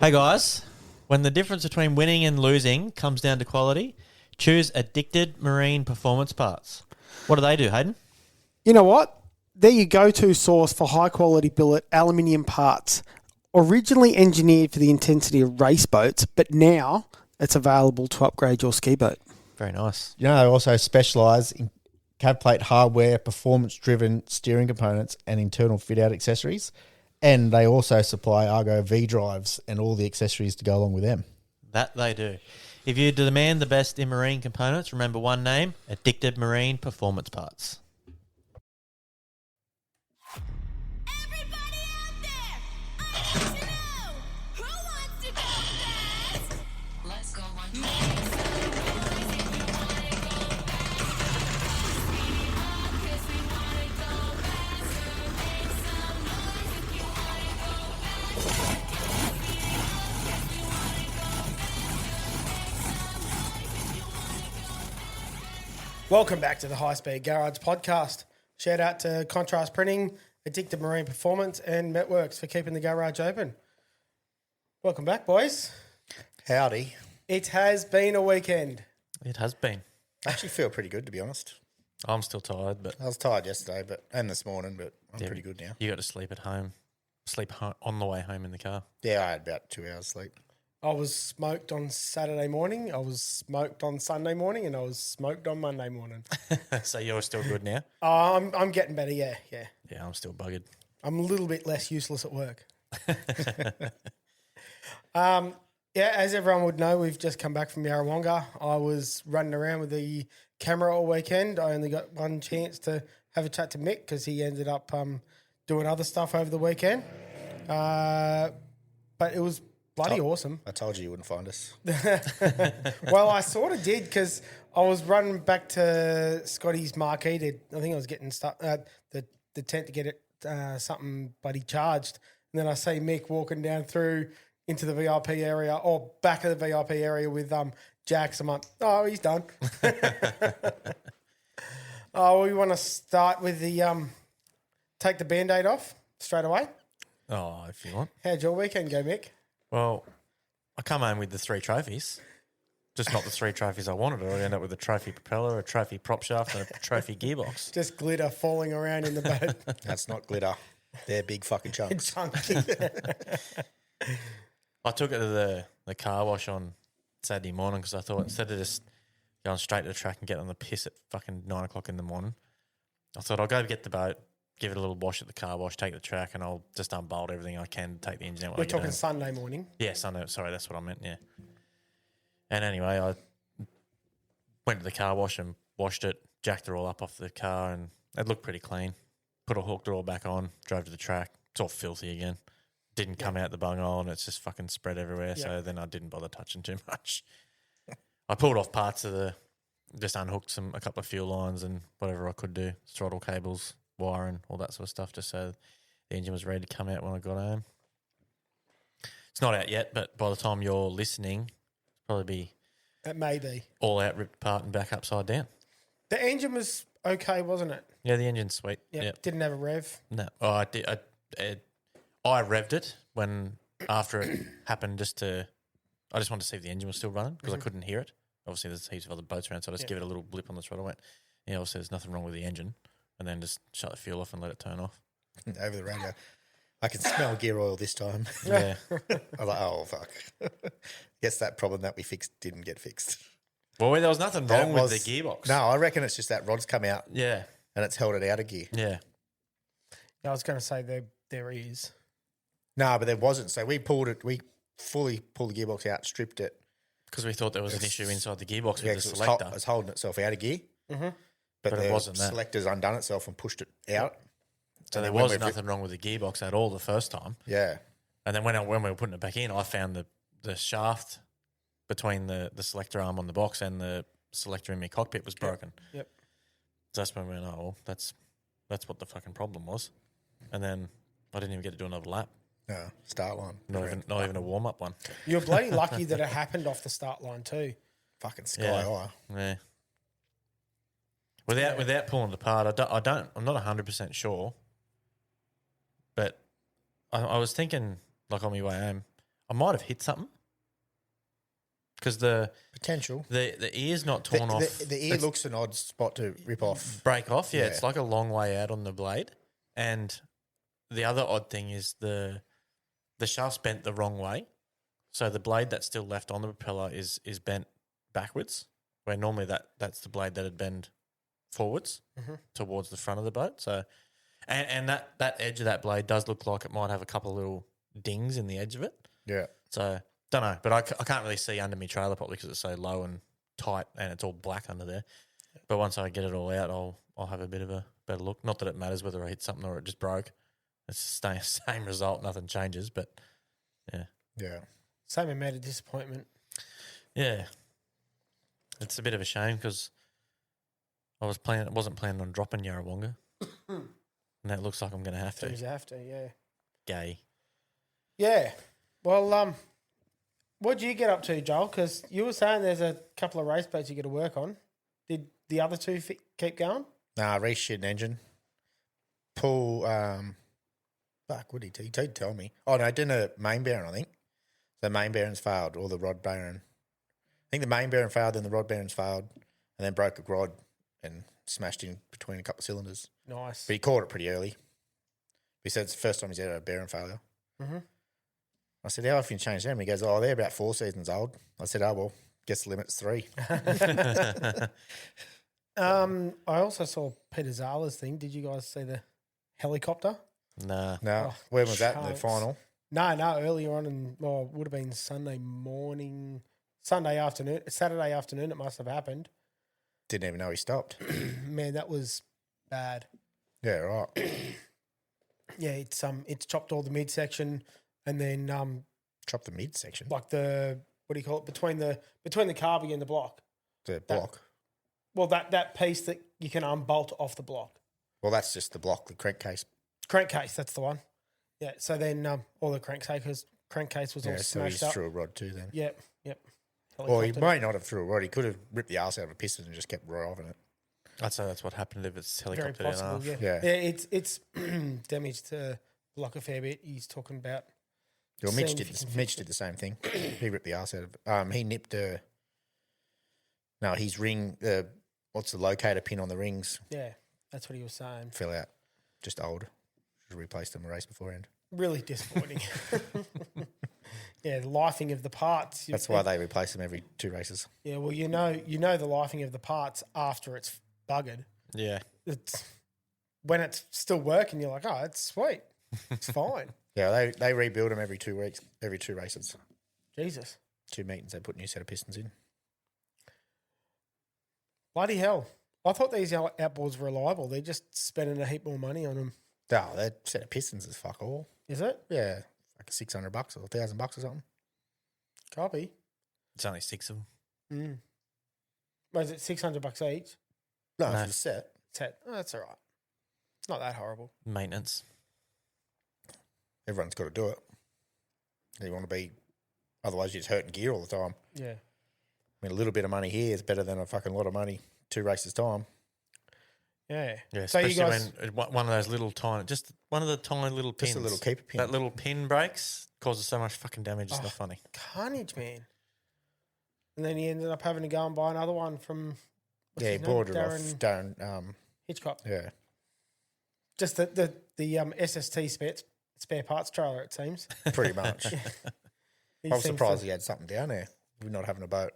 Hey guys, when the difference between winning and losing comes down to quality, choose Addicted Marine Performance Parts. What do they do, Hayden? You know what? They're your go-to source for high-quality billet aluminium parts. Originally engineered for the intensity of race boats, but now it's available to upgrade your ski boat. Very nice. You know, they also specialise in cab plate hardware, performance-driven steering components, and internal fit-out accessories. And they also supply Argo V drives and all the accessories to go along with them. That they do. If you demand the best in marine components, remember one name, Addicted Marine Performance Parts. Everybody out there, I want to know who wants to go fast? Let's go one Welcome back to the High Speed Garage podcast. Shout out to Contrast Printing, Addicted Marine Performance, and Metworks for keeping the garage open. Welcome back, boys. Howdy. It has been a weekend. It has been. I actually feel pretty good, to be honest. I'm still tired, but I was tired yesterday and this morning, but I'm pretty good now. you got to sleep at home. On the way home in the car. Yeah, I had about 2 hours sleep. I was smoked on Saturday morning, I was smoked on Sunday morning, and I was smoked on Monday morning. So you're still good now? I'm getting better, yeah. Yeah, I'm still buggered. I'm a little bit less useless at work. Yeah, as everyone would know, we've just come back from Yarrawonga. I was running around with the camera all weekend. I only got one chance to have a chat to Mick because he ended up doing other stuff over the weekend. But it was bloody awesome. I told you wouldn't find us. Well, I sort of did because I was running back to Scotty's marquee. I think I was getting the tent to get it something bloody charged. And then I see Mick walking down through into the VIP area or back of the VIP area with Jax. I'm like, oh, he's done. We want to start with the take the Band-Aid off straight away. Oh, if you want. How'd your weekend go, Mick? Well, I come home with the 3 trophies. Just not the 3 trophies I wanted. I end up with a trophy propeller, a trophy prop shaft, and a trophy gearbox. Just glitter falling around in the boat. That's not glitter. They're big fucking chunks. Chunky. I took it to the car wash on Saturday morning because I thought instead of just going straight to the track and getting on the piss at fucking 9 o'clock in the morning, I thought I'll go get the boat, give it a little wash at the car wash, take the track, and I'll just unbolt everything I can to take the engine out. We're talking Sunday morning. Yeah, Sunday. Sorry, that's what I meant, yeah. And anyway, I went to the car wash and washed it, jacked it all up off the car, and it looked pretty clean. Hooked it all back on, drove to the track. It's all filthy again. Didn't come out the bunghole and it's just fucking spread everywhere. So then I didn't bother touching too much. I pulled off parts of just unhooked a couple of fuel lines and whatever I could do, throttle cables, wiring, all that sort of stuff, just so the engine was ready to come out when I got home. It's not out yet, but by the time you're listening, it'll probably be It may be. all out, ripped apart and back upside down. The engine was okay, wasn't it? Yeah, the engine's sweet. Yep. Yep. Didn't have a rev. No, I did. I revved it after it happened. I just wanted to see if the engine was still running because I couldn't hear it. Obviously, there's heaps of other boats around, so I just give it a little blip on the throttle. Went, yeah, obviously there's nothing wrong with the engine, and then just shut the fuel off and let it turn off. Over the radio. I can smell gear oil this time. Yeah, I was like, oh, fuck. Guess that problem that we fixed didn't get fixed. well, there was nothing wrong with the gearbox. No, I reckon it's just that rod's come out Yeah, and it's held it out of gear. yeah. I was going to say there is. No, but there wasn't. So we fully pulled the gearbox out, stripped it. Because we thought there was an issue inside the gearbox Yeah, with the 'cause selector. it was holding itself out of gear. Mm-hmm. But it the wasn't that. selector's undone itself and pushed it out. So And there then when was we've nothing wrong with the gearbox at all the first time. Yeah. And then when we were putting it back in, I found the shaft between the selector arm on the box and the selector in my cockpit was broken. Yep. So that's when we went, oh, well, that's what the fucking problem was. And then I didn't even get to do another lap. No, start line. Not even a warm-up one. You're bloody lucky that it happened off the start line too. Fucking sky Yeah. high. Yeah. Without pulling it apart, I'm not 100% sure, but I was thinking, like on my way home, I might have hit something because the Potential. ear's not torn off. The ear looks an odd spot to rip off. Break off. Yeah, Yeah. it's like a long way out on the blade. And the other odd thing is the shaft's bent the wrong way. So the blade that's still left on the propeller is bent backwards, where normally that's the blade that'd bend forwards towards the front of the boat. So, and that edge of that blade does look like it might have a couple of little dings in the edge of it. Yeah. So don't know, but I can't really see under my trailer properly because it's so low and tight and it's all black under there. But once I get it all out, I'll have a bit of a better look. Not that it matters whether I hit something or it just broke. It's the same result. Nothing changes, but yeah. Yeah. Same amount of disappointment. Yeah. It's a bit of a shame because I wasn't planning on dropping Yarrawonga. And that looks like I'm going to have to. Seems you have to, yeah. Gay. Yeah. Well, what did you get up to, Joel? Because you were saying there's a couple of race boats you got to work on. Did the other two keep going? Nah, reshit an engine. Pull, fuck, what did he tell me? Oh, no, I did a main bearing, I think. The main bearings failed, or the rod bearing. I think the main bearing failed, then the rod bearings failed, and then broke a rod and smashed in between a couple of cylinders. Nice. But he caught it pretty early. He said it's the first time he's had a bearing failure. Mm-hmm. I said, how often you change them? He goes, oh, they're about 4 seasons old. I said, oh, well, guess the limit's 3. I also saw Peter Zala's thing. Did you guys see the helicopter? Nah. No, Oh, when was that in the chunks. final? No, earlier on it would have been Sunday afternoon, Saturday afternoon it must have happened. Didn't even know he stopped. Man, that was bad. Yeah, right. Yeah, it's chopped all the midsection and then Chop the midsection. like the what do you call it between the carby and the block. The block. Well, that piece that you can unbolt off the block. Well, that's just the block, the crankcase. Crankcase, that's the one. Yeah. So then all the crankcase was all Yeah, so he's smashed up. through a rod too then. Yep. Well, he Helicopter. might not have threw a rod. He could have ripped the arse out of a piston and just kept driving it. I'd say that's what happened if it's Very helicoptered in possible. half. Yeah. Yeah. It's damaged the block a fair bit. He's talking about. Well, seeing if he can fix Mitch did the same thing. He ripped the arse out of it. He nipped his ring, what's the locator pin on the rings Yeah, that's what he was saying. fell out. Just old. Should have replaced them a race beforehand. Really disappointing. Yeah, the lifing of the parts. That's why they replace them every 2 races. Yeah, well, you know the lifing of the parts after it's buggered. Yeah. It's when it's still working. You're like, oh, it's sweet. It's fine. Yeah, they rebuild them every 2 weeks, every 2 races. Jesus, 2 meetings, they put a new set of pistons in. bloody hell! I thought these outboards were reliable. They're just spending a heap more money on them. Oh, that set of pistons is fuck all. Is it? Yeah, like $600 or $1,000 or something. Copy. It's only 6 of them. Mm. Was it $600 each? No, No. for the set. Set. Oh, that's all right. It's not that horrible. Maintenance. Everyone's got to do it. You want to be, otherwise you're just hurting gear all the time. Yeah. I mean, a little bit of money here is better than a fucking lot of money 2 races time. Yeah. Yeah, So you especially guys, when one of those little tiny, just one of the tiny little pins. Just a little keeper pin. That little pin breaks, causes so much fucking damage. It's Oh. not funny. carnage, man. And then he ended up having to go and buy another one from what's Yeah, he his name? bought it off Darren. Hitchcock. Yeah. Just the SST spare parts trailer, it seems. Pretty much. He I was seems surprised to- he had something down there. We're not having a boat.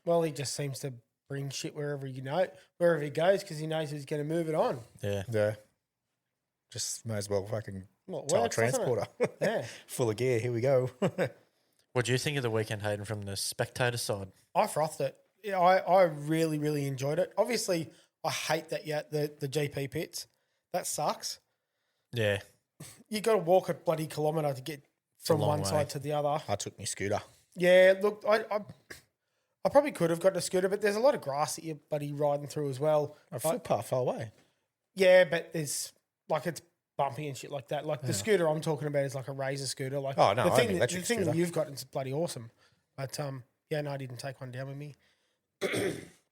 Well, he just seems to bring shit wherever he goes because he knows he's going to move it on. Yeah. Yeah. Just may as well fucking Well, it tell a works, doesn't it? transporter. Yeah. Full of gear. Here we go. What do you think of the weekend, Hayden, from the spectator side? I frothed it. Yeah, I really, really enjoyed it. Obviously, I hate that the GP pits. That sucks. Yeah. You got to walk a bloody kilometre to get from long one way. side to the other. I took my scooter. Yeah, look, I probably could have gotten a scooter, but there's a lot of grass that you're bloody riding through as well. A footpath far away. Yeah, but there's it's bumpy and shit like that. Like the scooter I'm talking about is like a razor scooter. Like Oh, no, the I thing, have an electric the thing that scooter. you've got is bloody awesome. But yeah, no, I didn't take one down with me.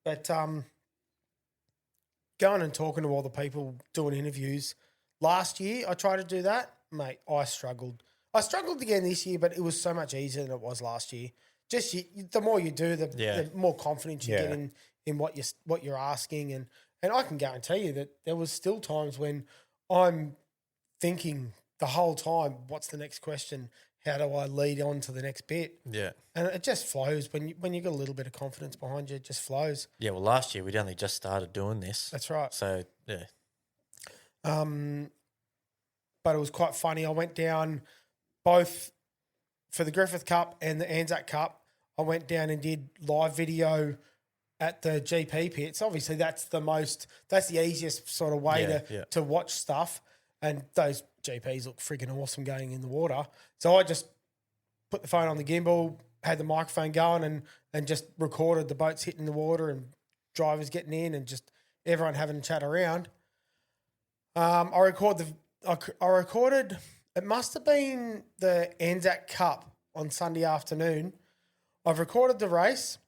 But going and talking to all the people doing interviews. Last year I tried to do that, mate. I struggled. I struggled again this year, but it was so much easier than it was last year. Just the more you do, the more confidence you get in what you're asking, and I can guarantee you that there was still times when I'm thinking the whole time, what's the next question? How do I lead on to the next bit? Yeah. And it just flows when you got a little bit of confidence behind you. It just flows. Yeah, well, last year we'd only just started doing this. That's right. So, yeah. But it was quite funny. I went down both for the Griffith Cup and the Anzac Cup. I went down and did live video at the GP pits. Obviously, that's the easiest sort of way to watch stuff. And those GPs look friggin' awesome going in the water. So I just put the phone on the gimbal, had the microphone going, and just recorded the boats hitting the water and drivers getting in and just everyone having a chat around. I recorded, it must have been the Anzac Cup on Sunday afternoon. I've recorded the race,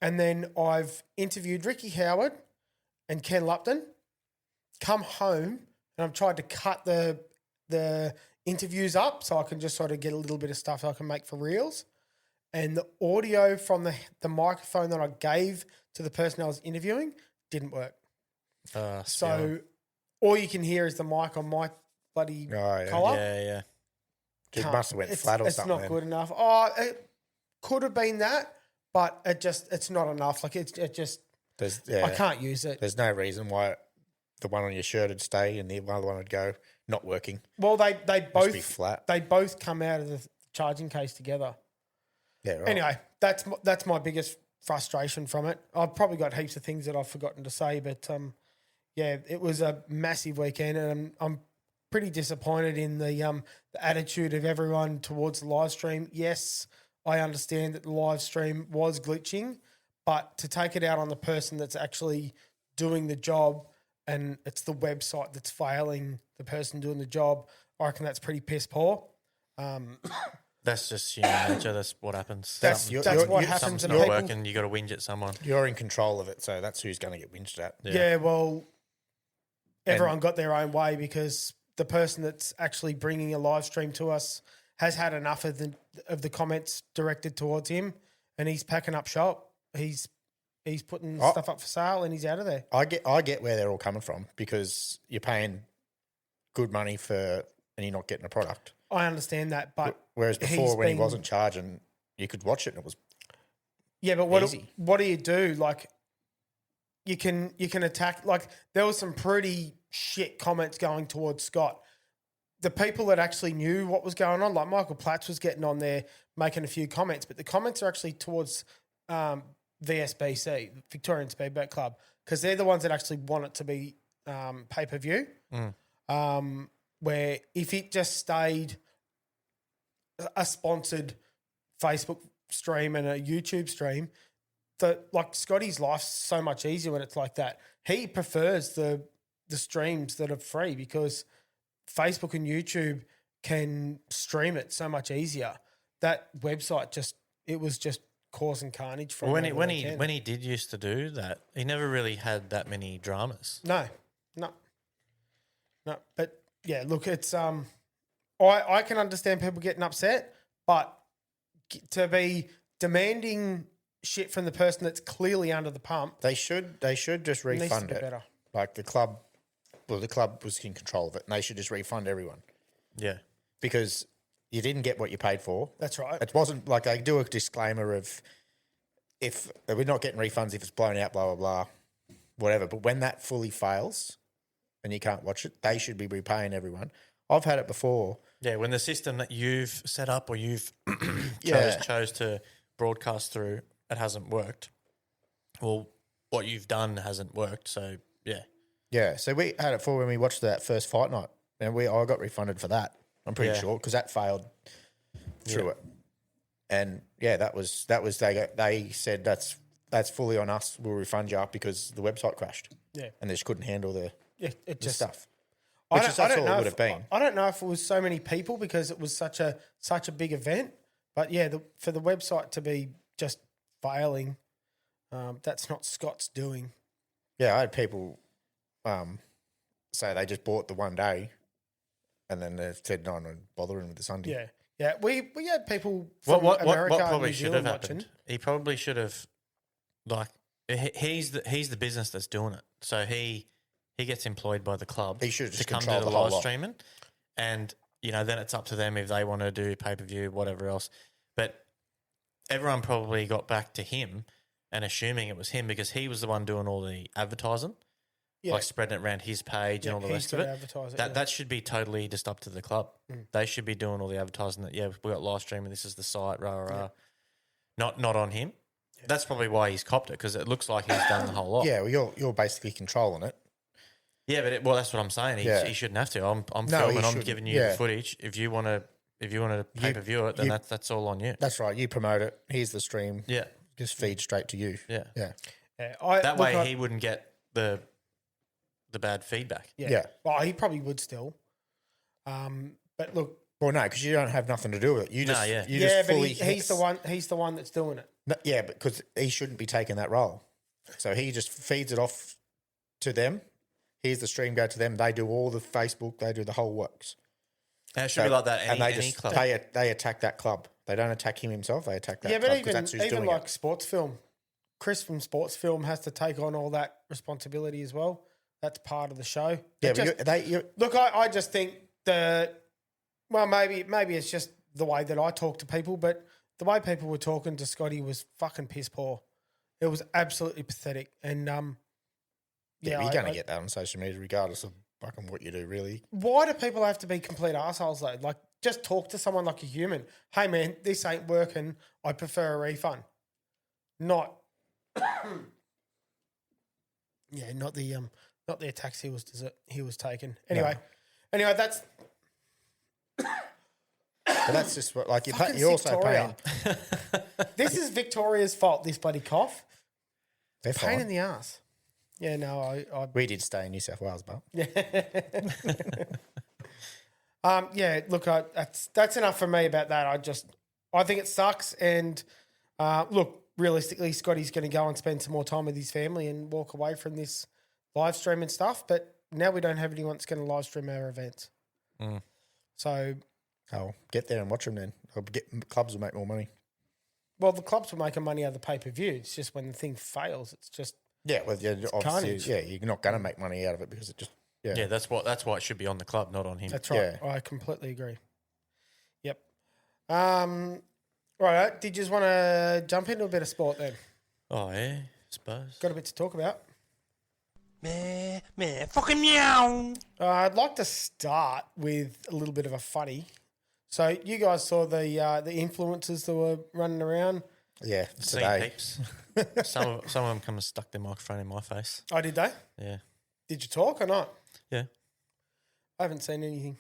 and then I've interviewed Ricky Howard and Ken Lupton, come home, and I've tried to cut the interviews up so I can just sort of get a little bit of stuff I can make for reels. And the audio from the microphone that I gave to the person I was interviewing didn't work. So all you can hear is the mic on my bloody collar. Yeah. It must have went flat or something. It's not good enough. Oh, it could have been that, but it's not enough. Like it just, I can't use it. There's no reason why the one on your shirt would stay and the other one would go not working. Well, they both be flat. They both come out of the charging case together. Yeah, right. Anyway, that's my biggest frustration from it. I've probably got heaps of things that I've forgotten to say, but yeah, it was a massive weekend, and I'm pretty disappointed in the attitude of everyone towards the live stream. Yes, I understand that the live stream was glitching, but to take it out on the person that's actually doing the job and it's the website that's failing the person doing the job, I reckon that's pretty piss poor. That's just human nature. That's what happens. That's what happens. Something's And not people, working. You got to whinge at someone. You're in control of it, so that's who's going to get whinged at. Yeah, well, everyone got their own way because the person that's actually bringing a live stream to us has had enough of the comments directed towards him, and he's packing up shop. He's putting stuff up for sale, and he's out of there. I get where they're all coming from because you're paying good money and you're not getting a product. I understand that, but whereas before when he wasn't charging, you could watch it and it was but easy. What do you do? Like you can attack. Like there was some pretty shit comments going towards Scott. The people that actually knew what was going on, like Michael Platts was getting on there making a few comments, but the comments are actually towards VSBC, Victorian Speedboat Club, because they're the ones that actually want it to be pay-per-view. Where if it just stayed a sponsored Facebook stream and a YouTube stream, like Scotty's life's so much easier when it's like that. He prefers the streams that are free because Facebook and YouTube can stream it so much easier. That website was just causing carnage for him. When he did used to do that, he never really had that many dramas. No. But yeah, look, it's I can understand people getting upset, but to be demanding shit from the person that's clearly under the pump, they should just refund it. Better. Like the club was in control of it, and they should just refund everyone. Yeah, because you didn't get what you paid for. That's right. It wasn't like they do a disclaimer of if we're not getting refunds if it's blown out, blah blah blah, whatever. But when that fully fails and you can't watch it, they should be repaying everyone. I've had it before. Yeah, when the system that you've set up or you've chose to broadcast through, it hasn't worked. Well, what you've done hasn't worked, so yeah. Yeah, so we had it before when we watched that first fight night, and I got refunded for that. I'm pretty sure because that failed through it, and yeah, that was they said that's fully on us. We'll refund you up because the website crashed. Yeah, and they just couldn't handle the stuff. That's all it would have been. I don't know if it was so many people because it was such a big event, but yeah, for the website to be just failing, that's not Scott's doing. Yeah, I had people say they just bought the one day, and then they said no, I'm not bothering with the Sunday. Yeah, Yeah, we had people What from what America what and probably New should Zealand have watching. happened? He probably should have like he's the business that's doing it. So he gets employed by the club. He should have to just come to controlled the the whole live lot. streaming, and then it's up to them if they want to do pay-per-view, whatever else. But everyone probably got back to him and assuming it was him because he was the one doing all the advertising, Yeah, like spreading it around his page and all the he's rest of gotta it. advertise it, That yeah. that should be totally just up to the club. They should be doing all the advertising. That we got live streaming. This is the site. Rah rah. Rah. Not on him. That's probably why he's copped it because it looks like he's done the whole lot. Yeah, well, you're basically controlling it. Yeah, but that's what I'm saying. He shouldn't have to. I'm No, filming. he I'm shouldn't. giving you Yeah. the footage. If you want to pay per view it, then that's all on you. That's right. You promote it. Here's the stream. Yeah, Just feed straight to you. yeah. Yeah. Yeah, That way he wouldn't get the bad feedback. Yeah. Well, he probably would still. But look, Well, no, because you don't have nothing to do with it. You No, just, yeah. you yeah, just but fully he's the one. He's the one that's doing it. No, yeah, but because he shouldn't be taking that role. So he just feeds it off to them. Here's the stream, go to them. They do all the Facebook. They do the whole works. And it should be like that. and they Any just club. they attack that club. They don't attack him himself. They attack that Yeah, club but 'cause even that's who's even doing like it. sports film, Chris from sports film has to take on all that responsibility as well. That's part of the show. Yeah, It but just- look, I just think maybe it's just the way that I talk to people, but the way people were talking to Scotty was fucking piss poor. It was absolutely pathetic. And you're going to get that on social media regardless of fucking what you do, really. why do people have to be complete assholes though? Like, just talk to someone like a human. Hey man, this ain't working. I prefer a refund. Not, not the attacks he was taking. Anyway, that's But that's just what, like, fucking you're also Victoria. paying. This is Victoria's fault. This bloody cough, They're pain in fine. the ass. Yeah, no, I We did stay in New South Wales, but yeah, look, that's enough for me about that. I think it sucks. And look, realistically, Scotty's going to go and spend some more time with his family and walk away from this live stream and stuff. But now we don't have anyone that's going to live stream our events. So, oh, get there and watch them then. Clubs will make more money. well, the clubs were making money out of the pay per view. It's just when the thing fails, it's just Yeah, well, yeah, obviously, carnage. yeah, you're not going to make money out of it because it just, Yeah, that's why it should be on the club, not on him. that's right. Yeah. I completely agree. Yep. Right. Did you just want to jump into a bit of sport then? Oh yeah, suppose. Got a bit to talk about. Man, fucking meow. I'd like to start with a little bit of a funny. So you guys saw the influencers that were running around. yeah, Seen today. heaps. some of them come and stuck their microphone in my face. Oh, did they? Yeah, Did you talk or not? yeah. I haven't seen anything.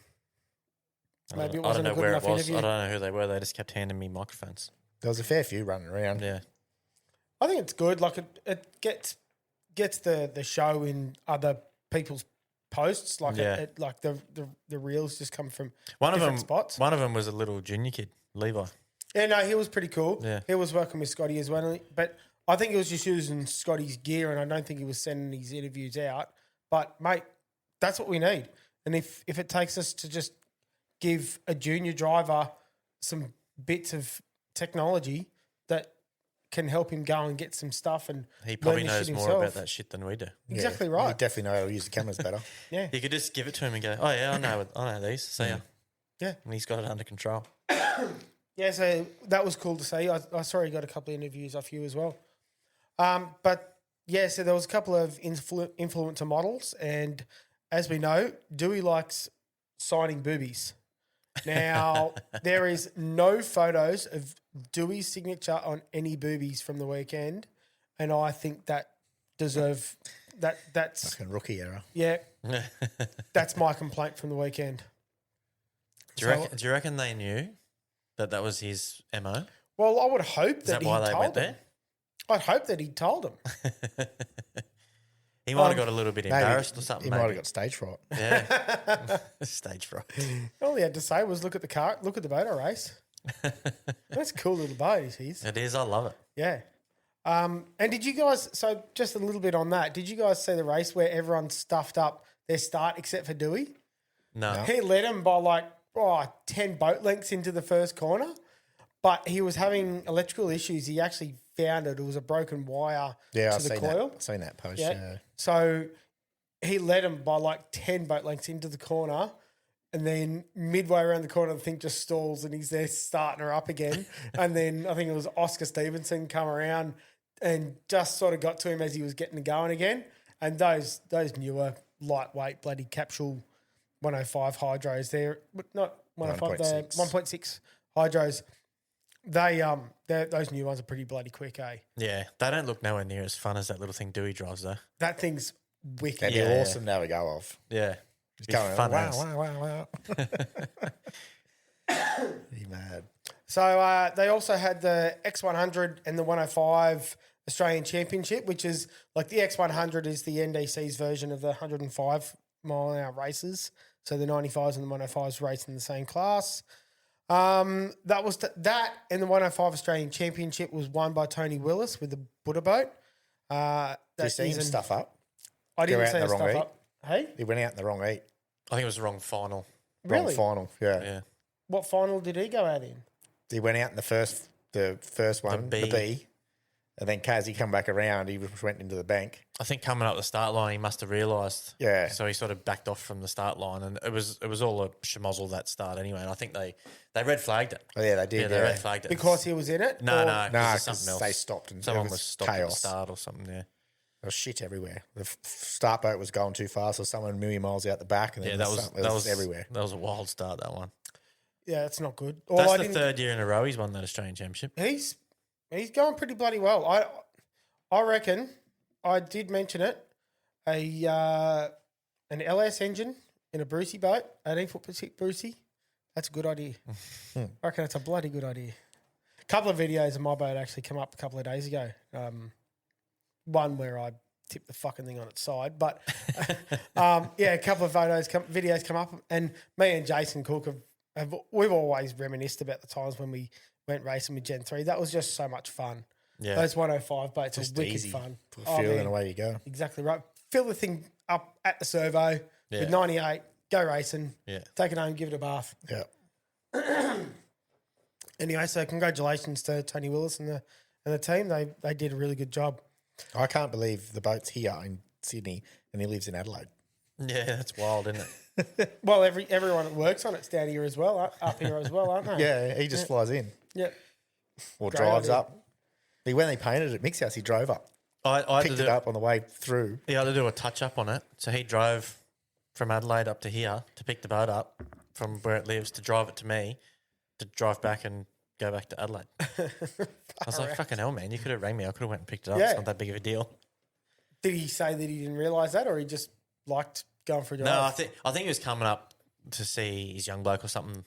I Maybe don't- it wasn't I a don't good know where enough it was. interview. I don't know who they were. They just kept handing me microphones. There was a fair few running around. Yeah, I think it's good. Like it gets the show in other people's posts. Like Yeah. like the reels just come from one of different them. spots. One of them was a little junior kid, Levi. Yeah, no, he was pretty cool. Yeah. He was working with Scotty as well. But I think he was just using Scotty's gear, and I don't think he was sending his interviews out. But, mate, that's what we need. And if it takes us to just give a junior driver some bits of technology that can help him go and get some stuff and He probably learn this knows shit more himself. about that shit than we do. Exactly You right. definitely know how to use the cameras better. Yeah. You could just give it to him and go, "Oh yeah, I know these. See ya." Yeah. And he's got it under control. Yeah, so that was cool to see. I saw he got a couple of interviews off you as well. But yeah, so there was a couple of influencer models, and as we know, Dewey likes signing boobies. Now, there is no photos of Dewey's signature on any boobies from the weekend, and I think that deserve that's Fucking rookie error. yeah, that's my complaint from the weekend. Do you reckon they knew that was his MO? Well, I would hope Is that that he why they told went them. there? I'd hope that he told them. He might have got a little bit embarrassed or something. He might have maybe. got stage fright. Yeah. Stage fright. All he had to say was, "Look at the car, look at the motor race." That's a cool little boat, is his. It is. I love it. Yeah. And did you guys? So just a little bit on that. Did you guys see the race where everyone stuffed up their start except for Dewey? No. He led him by like 10 boat lengths into the first corner, but he was having electrical issues. He actually found it. It was a broken wire Yeah, to I've the seen coil. that. I've seen that post. Yeah. Yeah. So he led him by like 10 boat lengths into the corner. And then midway around the corner, the thing just stalls and he's there starting her up again. And then I think it was Oscar Stevenson come around and just sort of got to him as he was getting going again. And those newer lightweight bloody capsule 105 hydros, they're not 105, they're 1.6 hydros. Those new ones are pretty bloody quick, eh? Yeah, they don't look nowhere near as fun as that little thing Dewey drives, though. That thing's wicked. That'd be Yeah. awesome to have a go of. Yeah. Just Be going, fun wow, as. wow. Be mad. So they also had the X100 and the 105 Australian Championship, which is like the X100 is the NDC's version of the 105 mile an hour races. So the 95s and the 105s race in the same class. That was that, and the 105 Australian Championship was won by Tony Willis with the Buddha boat. Did you see him stuff up? I didn't Go out see in him the wrong stuff heat? up. Hey, He went out in the wrong heat. I think it was the wrong final. really? Wrong final. Yeah. Yeah. What final did he go out in? He went out in the first one, the B. B. And then Kazzy come back around, he just went into the bank. I think coming up the start line, he must have realised. Yeah. So he sort of backed off from the start line, and it was all a schmozzle that start anyway. And I think they red flagged it. Oh, yeah, they did. Yeah, they red flagged it Because he was in it? No, Or- no, No, it was 'cause something else. they stopped and Someone it was was stopped at the chaos. start or something. Yeah, There was shit everywhere. The start boat was going too fast, or someone a million miles out the back. And then yeah, it was everywhere. That was a wild start. That one. Yeah, it's not good. That's the third year in a row he's won that Australian Championship. He's going pretty bloody well. I reckon I did mention it. An LS engine in a Brucey boat, 18-foot Brucey. That's a good idea. I reckon it's a bloody good idea. A couple of videos of my boat actually come up a couple of days ago. One where I tipped the fucking thing on its side, but a couple of videos come up, and me and Jason Cook we've always reminisced about the times when we went racing with Gen 3. That was just so much fun. Yeah, Those 105 boats Just are wicked easy. fun. Put fuel and away you go. Exactly right. Fill the thing up at the servo Yeah. with 98, go racing, yeah. take it home, give it a bath. Yeah. Anyway, so congratulations to Tony Willis and the team. They did a really good job. I can't believe the boat's here in Sydney and he lives in Adelaide. Yeah, that's wild, isn't it? Well, everyone that works on it's down here as well, up here as well, aren't they? Yeah, he just flies in Yeah. or Great drives idea. up. When they painted it, Mix House, he drove up, I had picked to it do, up on the way through. he had to do a touch up on it. So he drove from Adelaide up to here to pick the boat up from where it lives to drive it to me to drive back and go back to Adelaide. I was like, fucking hell, man, you could have rang me. I could have went and picked it up. Yeah. It's not that big of a deal. Did he say that he didn't realise that, or he just liked going for a drive? No, I think he was coming up to see his young bloke or something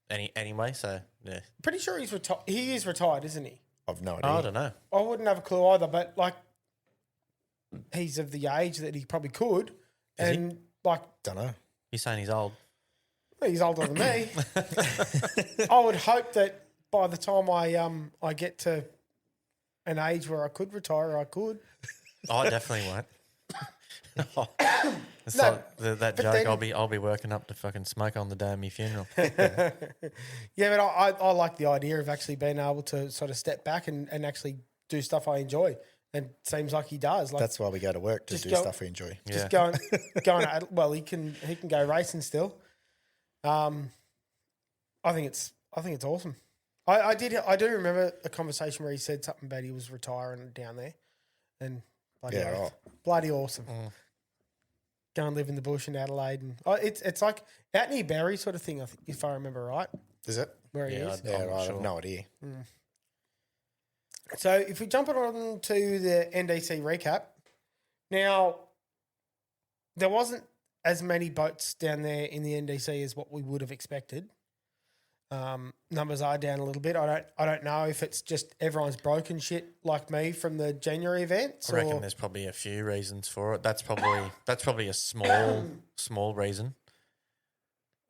anyway. So, yeah. Pretty sure he's retired. He is retired, isn't he? I've no idea. I don't know. I wouldn't have a clue either, but like he's of the age that he probably could. Is he? And like Don't know. You're saying he's old. he's older than me. I would hope that by the time I get to an age where I could retire, I could. I definitely won't. It's No, like that but joke. then- I'll be working up to fucking smoke on the day of my funeral. Yeah, but I like the idea of actually being able to sort of step back and actually do stuff I enjoy. And it seems like he does. Like That's why we go to work to Just do go- stuff we enjoy. just Yeah. going at, well, he can go racing still. I think it's awesome. I do remember a conversation where he said something about he was retiring down there, and bloody Yeah, oath. right. Bloody awesome. Go and live in the bush in Adelaide, and it's like out near Barry sort of thing. I think if I remember right, Is it? where he Yeah, is. Yeah, I'm right. sure. I've no idea. So if we jump on to the NDC recap, now there wasn't as many boats down there in the NDC as what we would have expected. Numbers are down a little bit. I don't know if it's just everyone's broken shit like me from the January events. I reckon or, there's probably a few reasons for it. That's probably a small reason.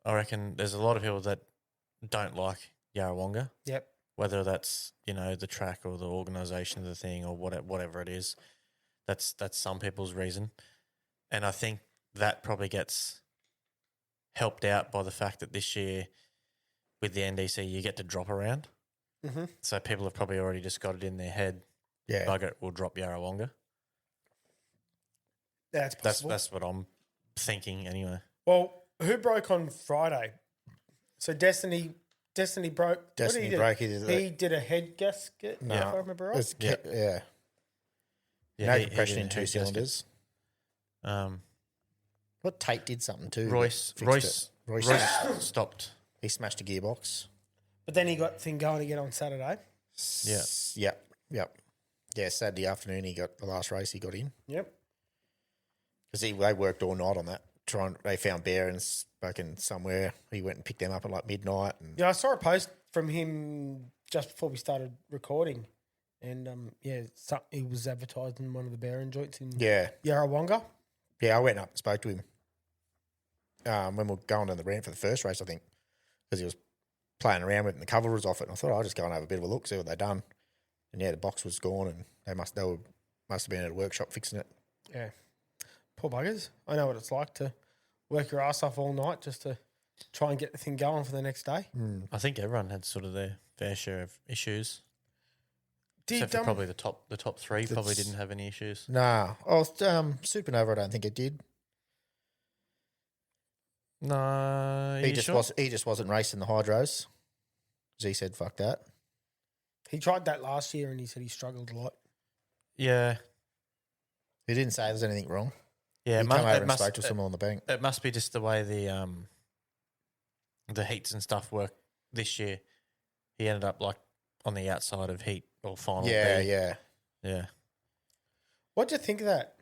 I reckon there's a lot of people that don't like Yarrawonga, Yep. whether that's the track or the organisation of the thing or whatever it is. That's some people's reason, and I think that probably gets helped out by the fact that this year with the NDC you get to drop around. Mm-hmm. So people have probably already just got it in their head. Yeah. Bugger it, we'll drop Yarrawonga. That's possible. That's what I'm thinking anyway. Well, who broke on Friday? So Destiny broke. What did Destiny he do? broke. He did a head gasket, if I remember right. It's Yeah. yeah. Yeah, No he compression did in a two head gasket. cylinders. What Tate did something too. but Royce fixed it. Royce stopped. he smashed a gearbox. But then he got thing going again on Saturday. Yeah. Yep. Yeah, Saturday afternoon he got the last race he got in. Yep. Because they worked all night on that. They found bearings fucking somewhere. He went and picked them up at like midnight. And Yeah, I saw a post from him just before we started recording, and he was advertised in one of the bearing joints in Yarrawonga. Yeah, I went up and spoke to him when we were going down the ramp for the first race, I think, because he was playing around with it and the cover was off it. And I thought I'll just go and have a bit of a look, see what they've done. And yeah, the box was gone, and they must have been at a workshop fixing it. Yeah. Poor buggers. I know what it's like to work your ass off all night just to try and get the thing going for the next day. I think everyone had sort of their fair share of issues. Did Except for probably the top three probably didn't have any issues. Nah. Oh, Supernova, I don't think it did. No, He just wasn't racing the hydros. As he said, fuck that. he tried that last year and he said he struggled a lot. Yeah, He didn't say there's anything wrong. yeah. He came over and spoke to someone on the bank. It must be just the way the heats and stuff work this year. He ended up like on the outside of heat or final. Yeah, B. yeah. What do you think of that?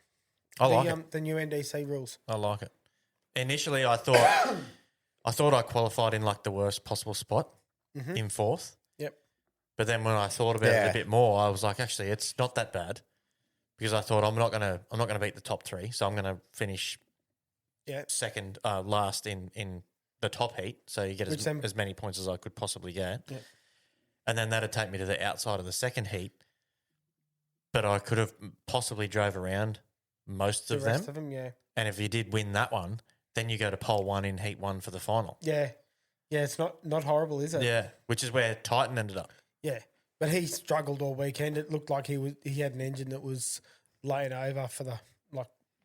I like it. The new NDC rules. I like it. Initially, I thought I qualified in like the worst possible spot in fourth. Yep. But then when I thought about it a bit more, I was like, actually, it's not that bad, because I thought I'm not gonna beat the top three, so I'm gonna finish second, last in the top heat, so you get as many points as I could possibly get. Yep. And then that'd take me to the outside of the second heat, but I could have possibly drove around most of The rest them. of them, yeah. And if you did win that one, then you go to pole one in heat one for the final. Yeah. Yeah, it's not horrible, is it? Yeah, which is where Titan ended up. Yeah. But he struggled all weekend. It looked like he had an engine that was laying over for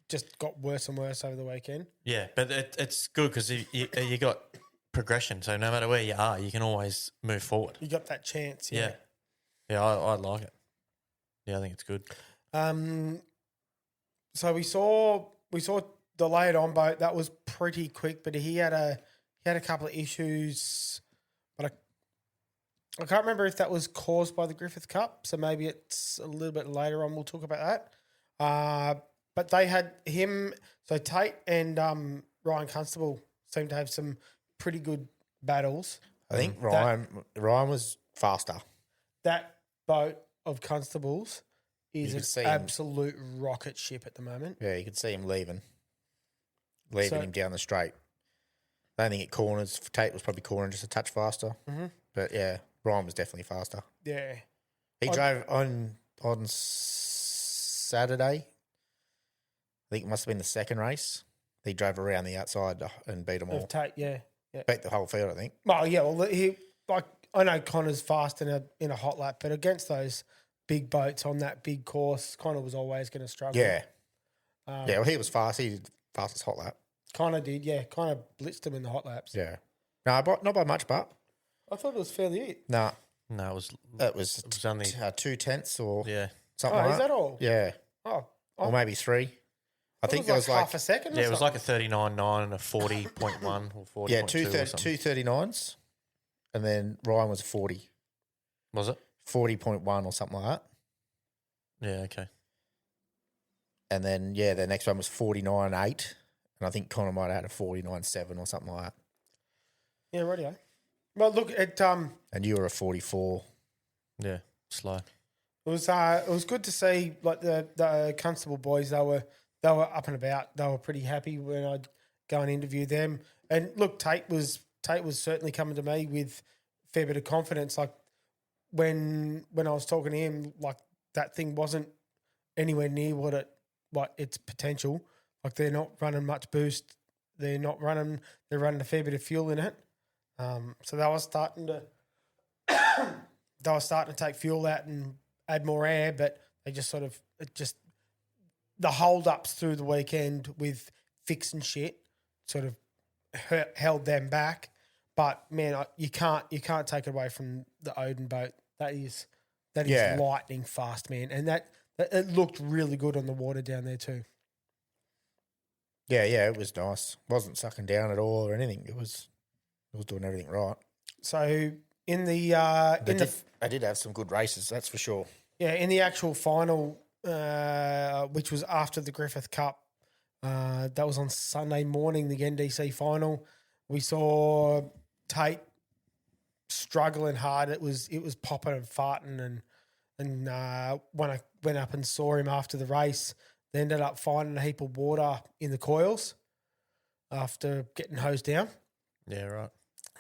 just got worse and worse over the weekend. Yeah, but it's good because you got progression. So no matter where you are, you can always move forward. You got that chance, Yeah, I like it. Yeah, I think it's good. So we saw the laid on boat. That was pretty quick, but he had a couple of issues. But I can't remember if that was caused by the Griffith Cup. So maybe it's a little bit later on. We'll talk about that. But they had him. So Tate and Ryan Constable seemed to have some pretty good battles. I think Ryan was faster. That boat of Constables You could is see an him. absolute rocket ship at the moment. Yeah, you could see him leaving So- him down the straight. I don't think it corners. Tate was probably cornering just a touch faster. Mhm. But yeah, Ryan was definitely faster. Yeah. He drove on Saturday. I think it must have been the second race. He drove around the outside and beat them all. Of Tate, yeah. Beat the whole field, I think. Well, yeah. Well, I know Connor's fast in a hot lap, but against those big boats on that big course, Connor was always going to struggle. Yeah. Well, he was fast. He did fastest hot lap. Connor did, yeah. Connor blitzed him in the hot laps. Yeah. No, not by much, but I thought it was fairly it. no, No, it was only only 2/10 or yeah. something Oh, like is that all? Yeah. Oh, Or maybe 3. I think it there was was like like half a second. Or Yeah, it was something. like a 39.9 and a 40.1 or 40.2 yeah, or something. 239s, and then Ryan was 40, Was it? 40.1 or something like that. Yeah, okay. And then the next one was 49.8, and I think Connor might have had a 49.7 or something like that. Yeah, radio. Well, look, it And you were a 44. Yeah, slow. it was good to see like the Constable boys. They were up and about. They were pretty happy when I'd go and interview them. And look, Tate was certainly coming to me with a fair bit of confidence. Like when I was talking to him, like that thing wasn't anywhere near what its potential. Like they're not running much boost they're not running. They're running a fair bit of fuel in it. So they were starting to take fuel out and add more air, but they just sort of the hold ups through the weekend with fixing shit sort of held them back. But man, you can't take it away from the Odin boat. That is lightning fast, man, and that it looked really good on the water down there too. Yeah, it was nice. Wasn't sucking down at all or anything. It was doing everything right. So in the They did have some good races, that's for sure. Yeah, in the actual final, which was after the Griffith Cup, that was on Sunday morning, the NDC final. We saw Tate struggling hard. It was popping and farting, and when I went up and saw him after the race, they ended up finding a heap of water in the coils after getting hosed down. Yeah, right.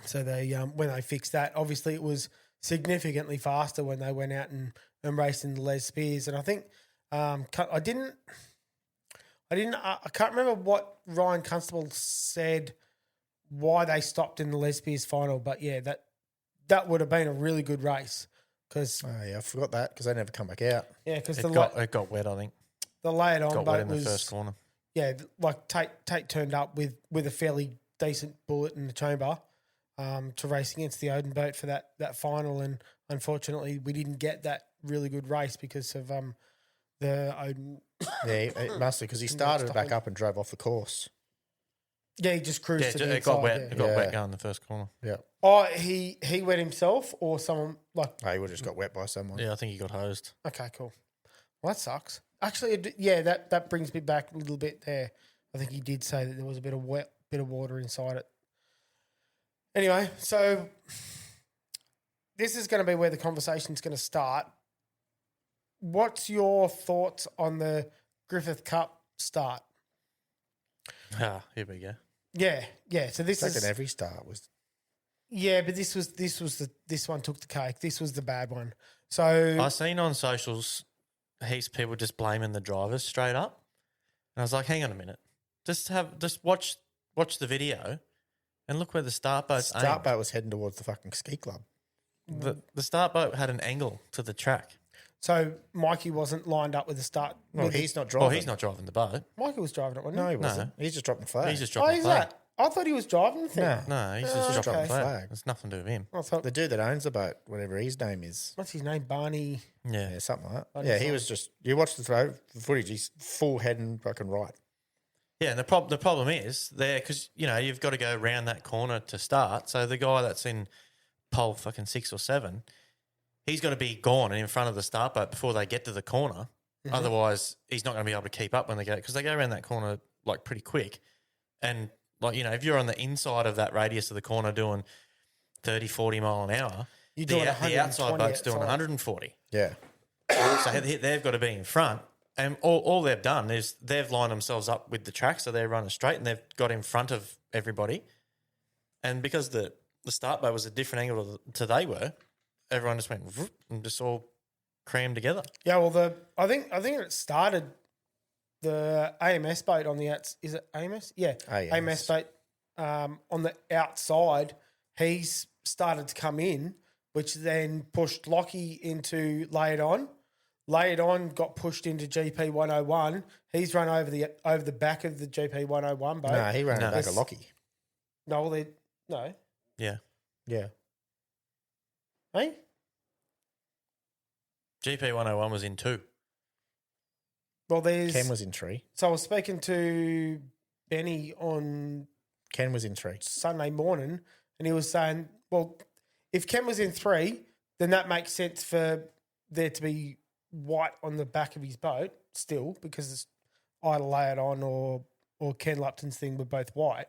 So they when they fixed that, obviously it was significantly faster when they went out and raced in the Les Spears. And I think I can't remember what Ryan Constable said why they stopped in the Les Spears final, but yeah, that would have been a really good race because I forgot that because they never come back out. yeah, because It got wet, I think. the lay it on Got boat wet in the was first corner. yeah, like Tate turned up with a fairly decent bullet in the chamber to race against the Odin boat for that final, and unfortunately we didn't get that really good race because of the Odin. Yeah, it must have because he started back up and drove off the course. Yeah, he just cruised Yeah, to the it got inside, wet. yeah. It got Yeah. wet going in the first corner. Yeah. Oh, he wet himself or someone like. Oh, he would have just got wet by someone. Yeah, I think he got hosed. Okay, cool. Well, that sucks. Actually, that brings me back a little bit there. I think he did say that there was a bit of water inside it. Anyway, so this is going to be where the conversation's going to start. What's your thoughts on the Griffith Cup start? Here we go. Yeah. So this Second is every start was but this one took the cake. This was the bad one. So I seen on socials heaps of people just blaming the drivers straight up. And I was like, hang on a minute. Just watch the video and look where the start boat's start aimed. boat was heading towards the fucking ski club. The start boat had an angle to the track. So Mikey wasn't lined up with the start. No, with the- he's not driving. Well, he's not driving the boat. Mikey was driving it, wasn't he? No, he wasn't. He's just dropping the flag. He's just Oh, dropping is the flag. that? I thought he was driving the thing. No. No, he's Oh, just dropping okay. the flag. Flag. It's nothing to do with him. I thought, the dude that owns the boat, whatever his name is. what's his name? Barney. Yeah. Yeah, something like that. Barney Yeah, he something. was just. You watch the footage. He's full head and fucking right. Yeah, and the problem is there because you've got to go around that corner to start. So the guy that's in pole fucking 6 or 7, he's got to be gone and in front of the start boat before they get to the corner. Mm-hmm. Otherwise, he's not going to be able to keep up when they go because they go around that corner like pretty quick. And if you're on the inside of that radius of the corner doing 30, 40 mile an hour, You're doing the outside 120 boat's doing outside. 140. Yeah. So they've got to be in front. And all they've done is they've lined themselves up with the track, so they're running straight and they've got in front of everybody. And because the start boat was a different angle to they were, everyone just went vroom and just all crammed together. Yeah, well, I think it started the AMS boat on the outs. Is it AMS? Yeah, AMS boat on the outside. He's started to come in, which then pushed Lockie into Lay It On. Lay It On got pushed into GP 101. He's run over the back of the GP 101 boat. No, he ran No. back a Lockie. No, no. Yeah. Yeah. Hey? GP 101 was in 2. Well, there's... Ken was in 3. So I was speaking to Benny on Ken was in 3. Sunday morning, and he was saying, well, if Ken was in 3, then that makes sense for there to be white on the back of his boat still, because it's either Lay It On or Ken Lupton's thing were both white.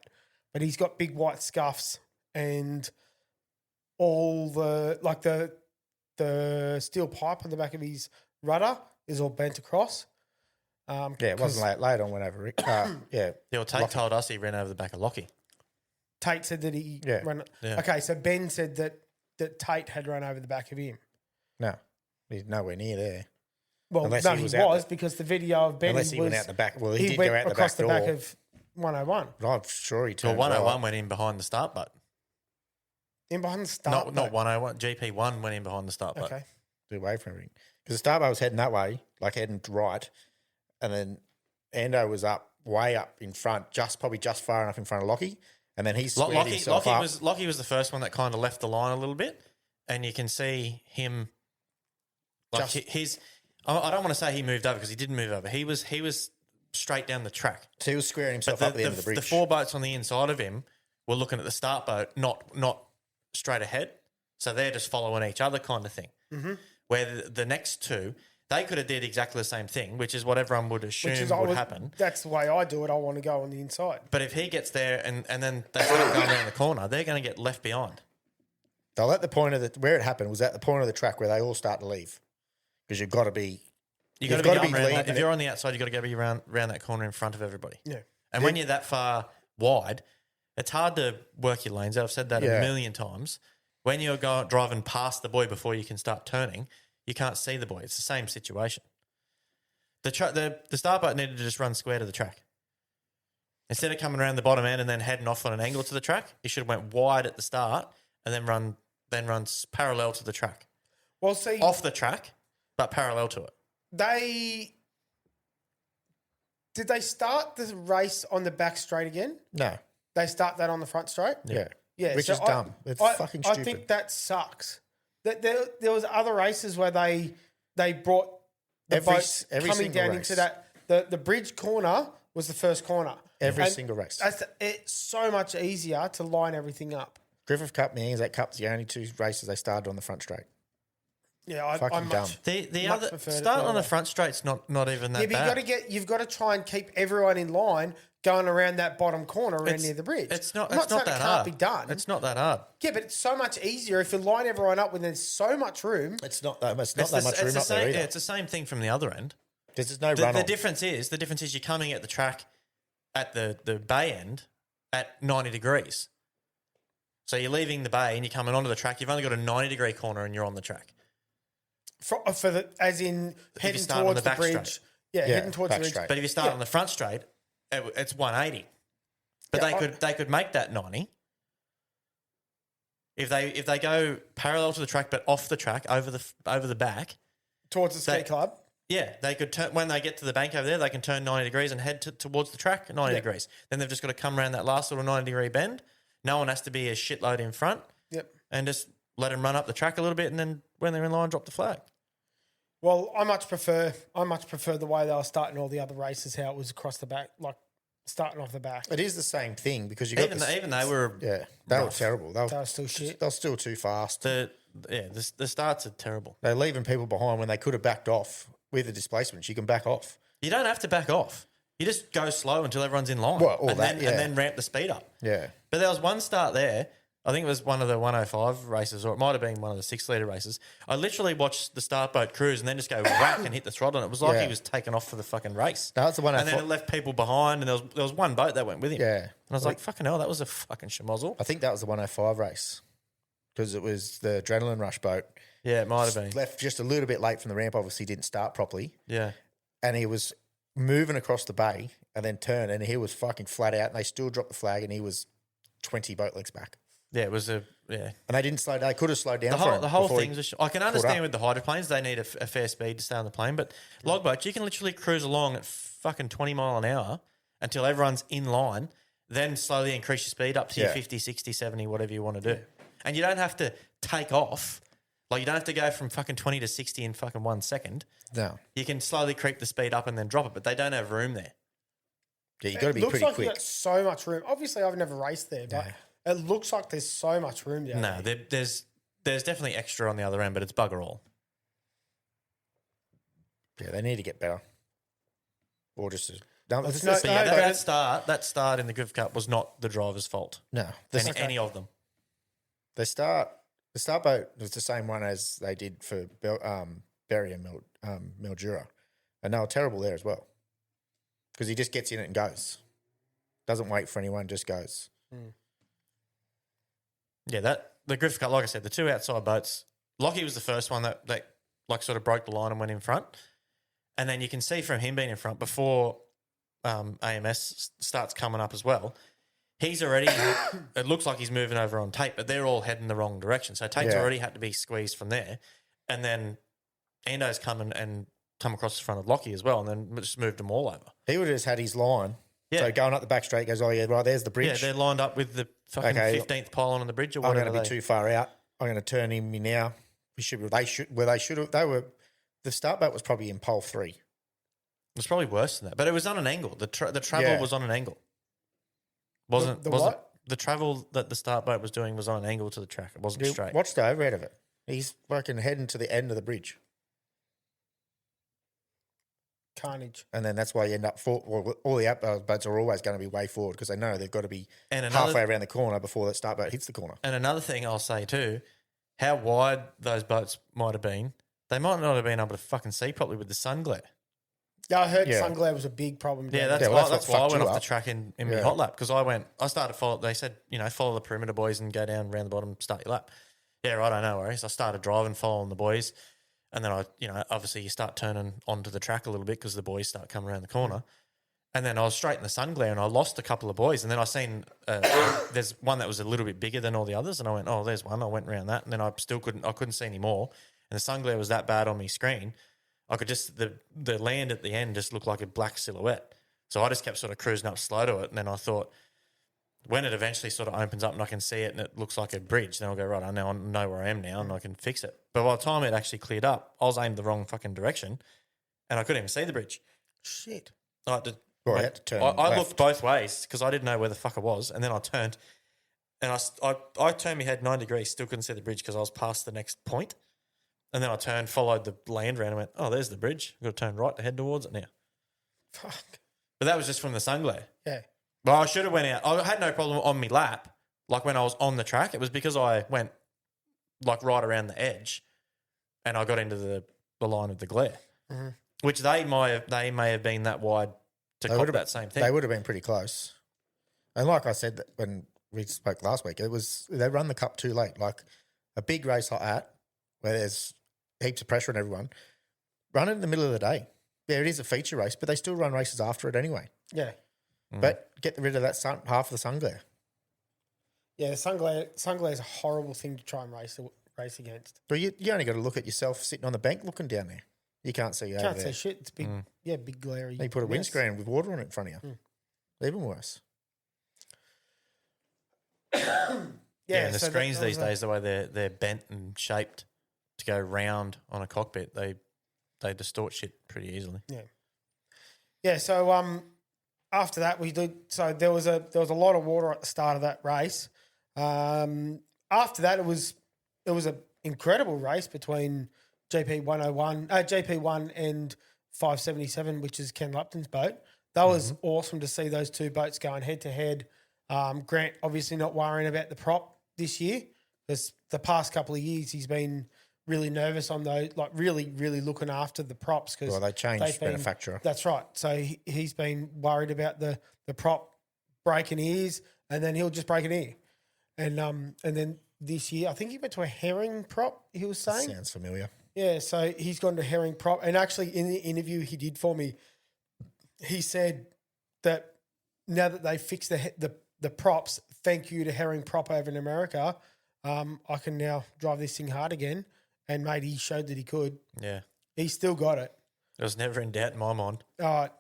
But he's got big white scuffs and all the steel pipe on the back of his rudder is all bent across. Yeah, it wasn't late on went over Rick. Yeah. Yeah, well, Tate told us he ran over the back of Lockie. Tate said that he ran. Yeah. Okay, so Ben said that Tate had run over the back of him. No, he's nowhere near there. Well, Unless no, he he was was out because the video of Benny Unless he was went out the back. Well, he did went go out the across back door. the back of 101. But I'm sure he Well, turned 101 right. went in behind the start button. In behind the start. Not 101. GP1 went in behind the start button. Okay. Away from everything. Because the start bar was heading that way, like heading right, and then Ando was way up in front, probably just far enough in front of Lockie, and then he squared himself up. Lockie was the first one that kind of left the line a little bit, and you can see him. Like I don't want to say he moved over because he didn't move over. He was straight down the track. So he was squaring himself But up at the end of the bridge. The 4 boats on the inside of him were looking at the start boat, not straight ahead. So they're just following each other kind of thing. Mm-hmm. Where the next two, they could have did exactly the same thing, which is what everyone would assume would happen. That's the way I do it. I want to go on the inside. But if he gets there and then they start going around the corner, they're going to get left behind. They'll at the point of where it happened was at the point of the track where they all start to leave. Because you've got to be... You've got to be leading around, if it. you're on the outside, you've got to go around that corner in front of everybody. Yeah. And when you're that far wide, it's hard to work your lanes. I've said that Yeah. a million times. When you're driving past the buoy before you can start turning, you can't see the buoy. It's the same situation. The start boat needed to just run square to the track. Instead of coming around the bottom end and then heading off on an angle to the track, you should have went wide at the start and then runs parallel to the track. Well, see, Off the track, but parallel to it. Did they start the race on the back straight again? No. They start that on the front straight? Yeah. Yeah, Which so is dumb. It's fucking I stupid. think that sucks. There was other races where they brought the boats every coming single down race. into that. The bridge corner was the first corner. Every And single race. It's so much easier to line everything up. Griffith Cup, Anzac Cup's the only 2 races they started on the front straight. Yeah, Fucking I'm dumb. much. The Much other preferred it start that on the way. front straight's not even that Yeah, but bad. you've got to try and keep everyone in line going around that bottom corner around It's- near the bridge. It's not. I'm It's not saying that it hard. can't be done. It's not that hard. Yeah, but it's so much easier if you line everyone up when there's so much room. It's not that much It's the- room it's up the there same, either. yeah, it's the same thing from the other end. Because there's no The runoff. difference is you're coming at the track at the bay end at 90 degrees. So you're leaving the bay and you're coming onto the track. You've only got a 90-degree corner and you're on the track. For the, as in heading start on towards the the back bridge. straight. Yeah, Yeah, heading towards the back bridge. straight. But if you start on the front straight, it's 180. But Yeah, they could make that 90 if they go parallel to the track but off the track over the back. Towards the ski That- club. Yeah, they could turn when they get to the bank over there. They can turn 90 degrees and head towards the track 90 Yeah. degrees. Then they've just got to come around that last little 90-degree bend. No one has to be a shitload in front, Yep. and just let them run up the track a little bit, and then when they're in line, drop the flag. Well, I much prefer the way they were starting all the other races, how it was across the back, like starting off the back. It is the same thing because you got Even they were yeah, they were terrible. They They were were still shit. They're still too fast. the starts are terrible. They're leaving people behind when they could have backed off with the displacements. You can back off. You don't have to back off. You just go slow until everyone's in line, Well, all and that, then yeah. and then ramp the speed up. Yeah. But there was one start there. I think it was one of the 105 races, or it might have been one of the 6-litre races. I literally watched the start boat cruise and then just go whack and hit the throttle. And it was like Yeah. he was taking off for the fucking race. No, that's the one I And then thought- it left people behind, and there was one boat that went with him. Yeah. And I was like, fucking hell, that was a fucking schmozzle. I think that was the 105 race because it was the adrenaline rush boat. Yeah, it might have been. Left just a little bit late from the ramp. Obviously, didn't start properly, Yeah. and he was moving across the bay and then turned, and he was fucking flat out. And they still dropped the flag, and he was 20 boat lengths back. Yeah, it was a, yeah. And they didn't slow down. They could have slowed down. The whole before he- thing's I can understand with the hydroplanes, they need a fair speed to stay on the plane, but logboats, you can literally cruise along at fucking 20 mile an hour until everyone's in line, then slowly increase your speed up to your Yeah. 50, 60, 70, whatever you want to do. And you don't have to take off. Like, you don't have to go from fucking 20 to 60 in fucking 1 second. No. You can slowly creep the speed up and then drop it, but they don't have room there. Yeah, you got to It be looks pretty like you quick. got so much room. Obviously, I've never raced there, but it looks like there's so much room down No, there. there's definitely extra on the other end, but it's bugger all. Yeah, they need to get better. Or just no, It's it's no- just- But yeah, no, that start in the Griff Cup was not the driver's fault. no. Any of them. The start boat was the same one as they did for Berry and Mildura, and they were terrible there as well because he just gets in it and goes, doesn't wait for anyone, just goes. Yeah, the Griffith Cup, like I said, the two outside boats. Lockie was the first one that like sort of broke the line and went in front, and then you can see from him being in front before AMS starts coming up as well. He's already, it looks like he's moving over on Tate, but they're all heading the wrong direction. So Tate's already had to be squeezed from there. And then Ando's come across the front of Lockie as well, and then just moved them all over. He would have just had his line. Yeah. So going up the back straight, goes, oh, yeah, right, there's the bridge. Yeah, they're lined up with the fucking 15th pylon on the bridge or I'm whatever. going to be too far out. I'm going to turn him now. The start boat was probably in pole 3. It was probably worse than that, but it was on an angle. The travel was on an angle. The travel that the start boat was doing was on an angle to the track. It wasn't straight. Watch the overhead of it. He's fucking heading to the end of the bridge. Carnage. And then that's why you end up all the outboard boats are always going to be way forward because they know they've got to be halfway around the corner before that start boat hits the corner. And another thing I'll say too, how wide those boats might have been, they might not have been able to fucking see properly with the sun glare. Yeah, I heard sun glare was a big problem. Yeah, that's why I went off the track in my hot lap because I started follow. They said, follow the perimeter boys and go down around the bottom, start your lap. Yeah, right, I know worries. I started driving, following the boys. And then obviously you start turning onto the track a little bit because the boys start coming around the corner. And then I was straight in the sun glare and I lost a couple of boys. And then I seen there's one that was a little bit bigger than all the others. And I went, oh, there's one. I went around that. And then I couldn't see any more. And the sun glare was that bad on my screen. I could just, the land at the end just looked like a black silhouette. So I just kept sort of cruising up slow to it. And then I thought, when it eventually sort of opens up and I can see it and it looks like a bridge, then I'll go, right, I know where I am now and I can fix it. But by the time it actually cleared up, I was aimed the wrong fucking direction and I couldn't even see the bridge. Shit. I had to, I had to turn I looked both ways because I didn't know where the fuck I was. And then I turned and I turned my head 9 degrees, still couldn't see the bridge because I was past the next point. And then I turned, followed the land around and went, oh, there's the bridge. I've got to turn right to head towards it now. Fuck. But that was just from the sun glare. Yeah. Well, I should have went out. I had no problem on my lap, like when I was on the track. It was because I went like right around the edge and I got into the line of the glare, which they may have been that wide to cop that same thing. They would have been pretty close. And like I said when we spoke last week, they run the cup too late. Like a big race like that where there's heaps of pressure on everyone, run it in the middle of the day. Yeah, it is a feature race, but they still run races after it anyway. Yeah. But get rid of that half of the sun glare. Yeah, the sun glare is a horrible thing to try and race against. But you only got to look at yourself sitting on the bank looking down there. You can't see over there. Can't see shit. It's big, big glary. You put a windscreen with water on it in front of you. Even worse. Yeah, and the screens these days, the way they're bent and shaped to go round on a cockpit, they distort shit pretty easily. Yeah. Yeah, so after that we did. So there was a lot of water at the start of that race. After that, it was an incredible race between GP 1 and 577, which is Ken Lupton's boat. That was awesome to see those two boats going head to head. Grant obviously not worrying about the prop this year because the past couple of years he's been really nervous on those, like really, really looking after the props because they changed manufacturer. That's right. So he's been worried about the prop breaking ears, and then he'll just break an ear. And then this year, I think he went to a herring prop. He was saying Sounds familiar. Yeah, so he's gone to herring prop, and actually in the interview he did for me, he said that now that they fixed the props, thank you to herring prop over in America, I can now drive this thing hard again. And, mate, he showed that he could. Yeah. He still got it. It was never in doubt in my mind.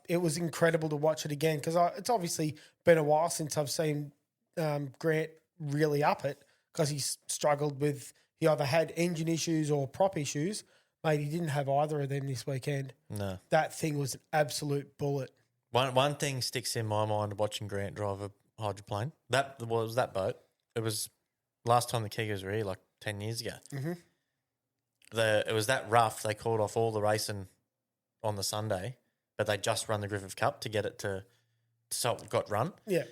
It was incredible to watch it again because it's obviously been a while since I've seen Grant really up it because he's struggled with – he either had engine issues or prop issues. Mate, he didn't have either of them this weekend. No. That thing was an absolute bullet. One thing sticks in my mind watching Grant drive a hydroplane. That was that boat. It was last time the Keegers were here, like 10 years ago. Mm-hmm. It was that rough. They called off all the racing on the Sunday, but they just run the Griffith Cup to get it so it got run. Yeah.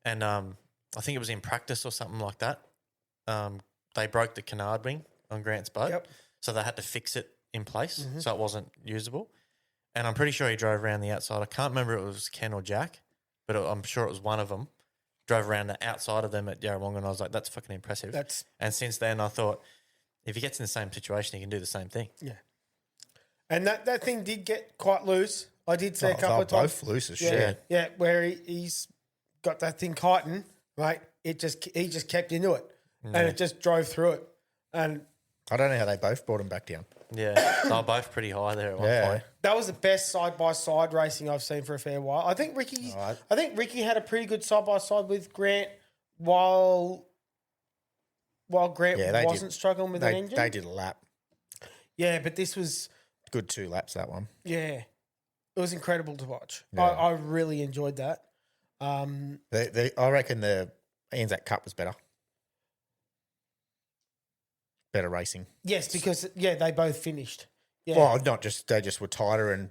And I think it was in practice or something like that. They broke the canard wing on Grant's boat, so they had to fix it in place so it wasn't usable. And I'm pretty sure he drove around the outside. I can't remember if it was Ken or Jack, but I'm sure it was one of them. Drove around the outside of them at Yarra, and I was like, that's fucking impressive. And since then I thought, if he gets in the same situation, he can do the same thing. Yeah. And that thing did get quite loose. I did see a couple of times. Both loose as Yeah, shit. yeah, where he's got that thing chitin, right? He just kept into it, and it just drove through it. And I don't know how they both brought him back down. Yeah, they were both pretty high there at one Yeah. point. that was the best side by side racing I've seen for a fair while. I think Ricky had a pretty good side by side with Grant while Grant Yeah, wasn't struggling with an engine. They did a lap. Yeah, but this was Good 2 laps, that one. it was incredible to watch. Yeah. I really enjoyed that. I reckon the Anzac Cup was better. Better racing. Yes, because they both finished. Yeah, Well, not just they just were tighter and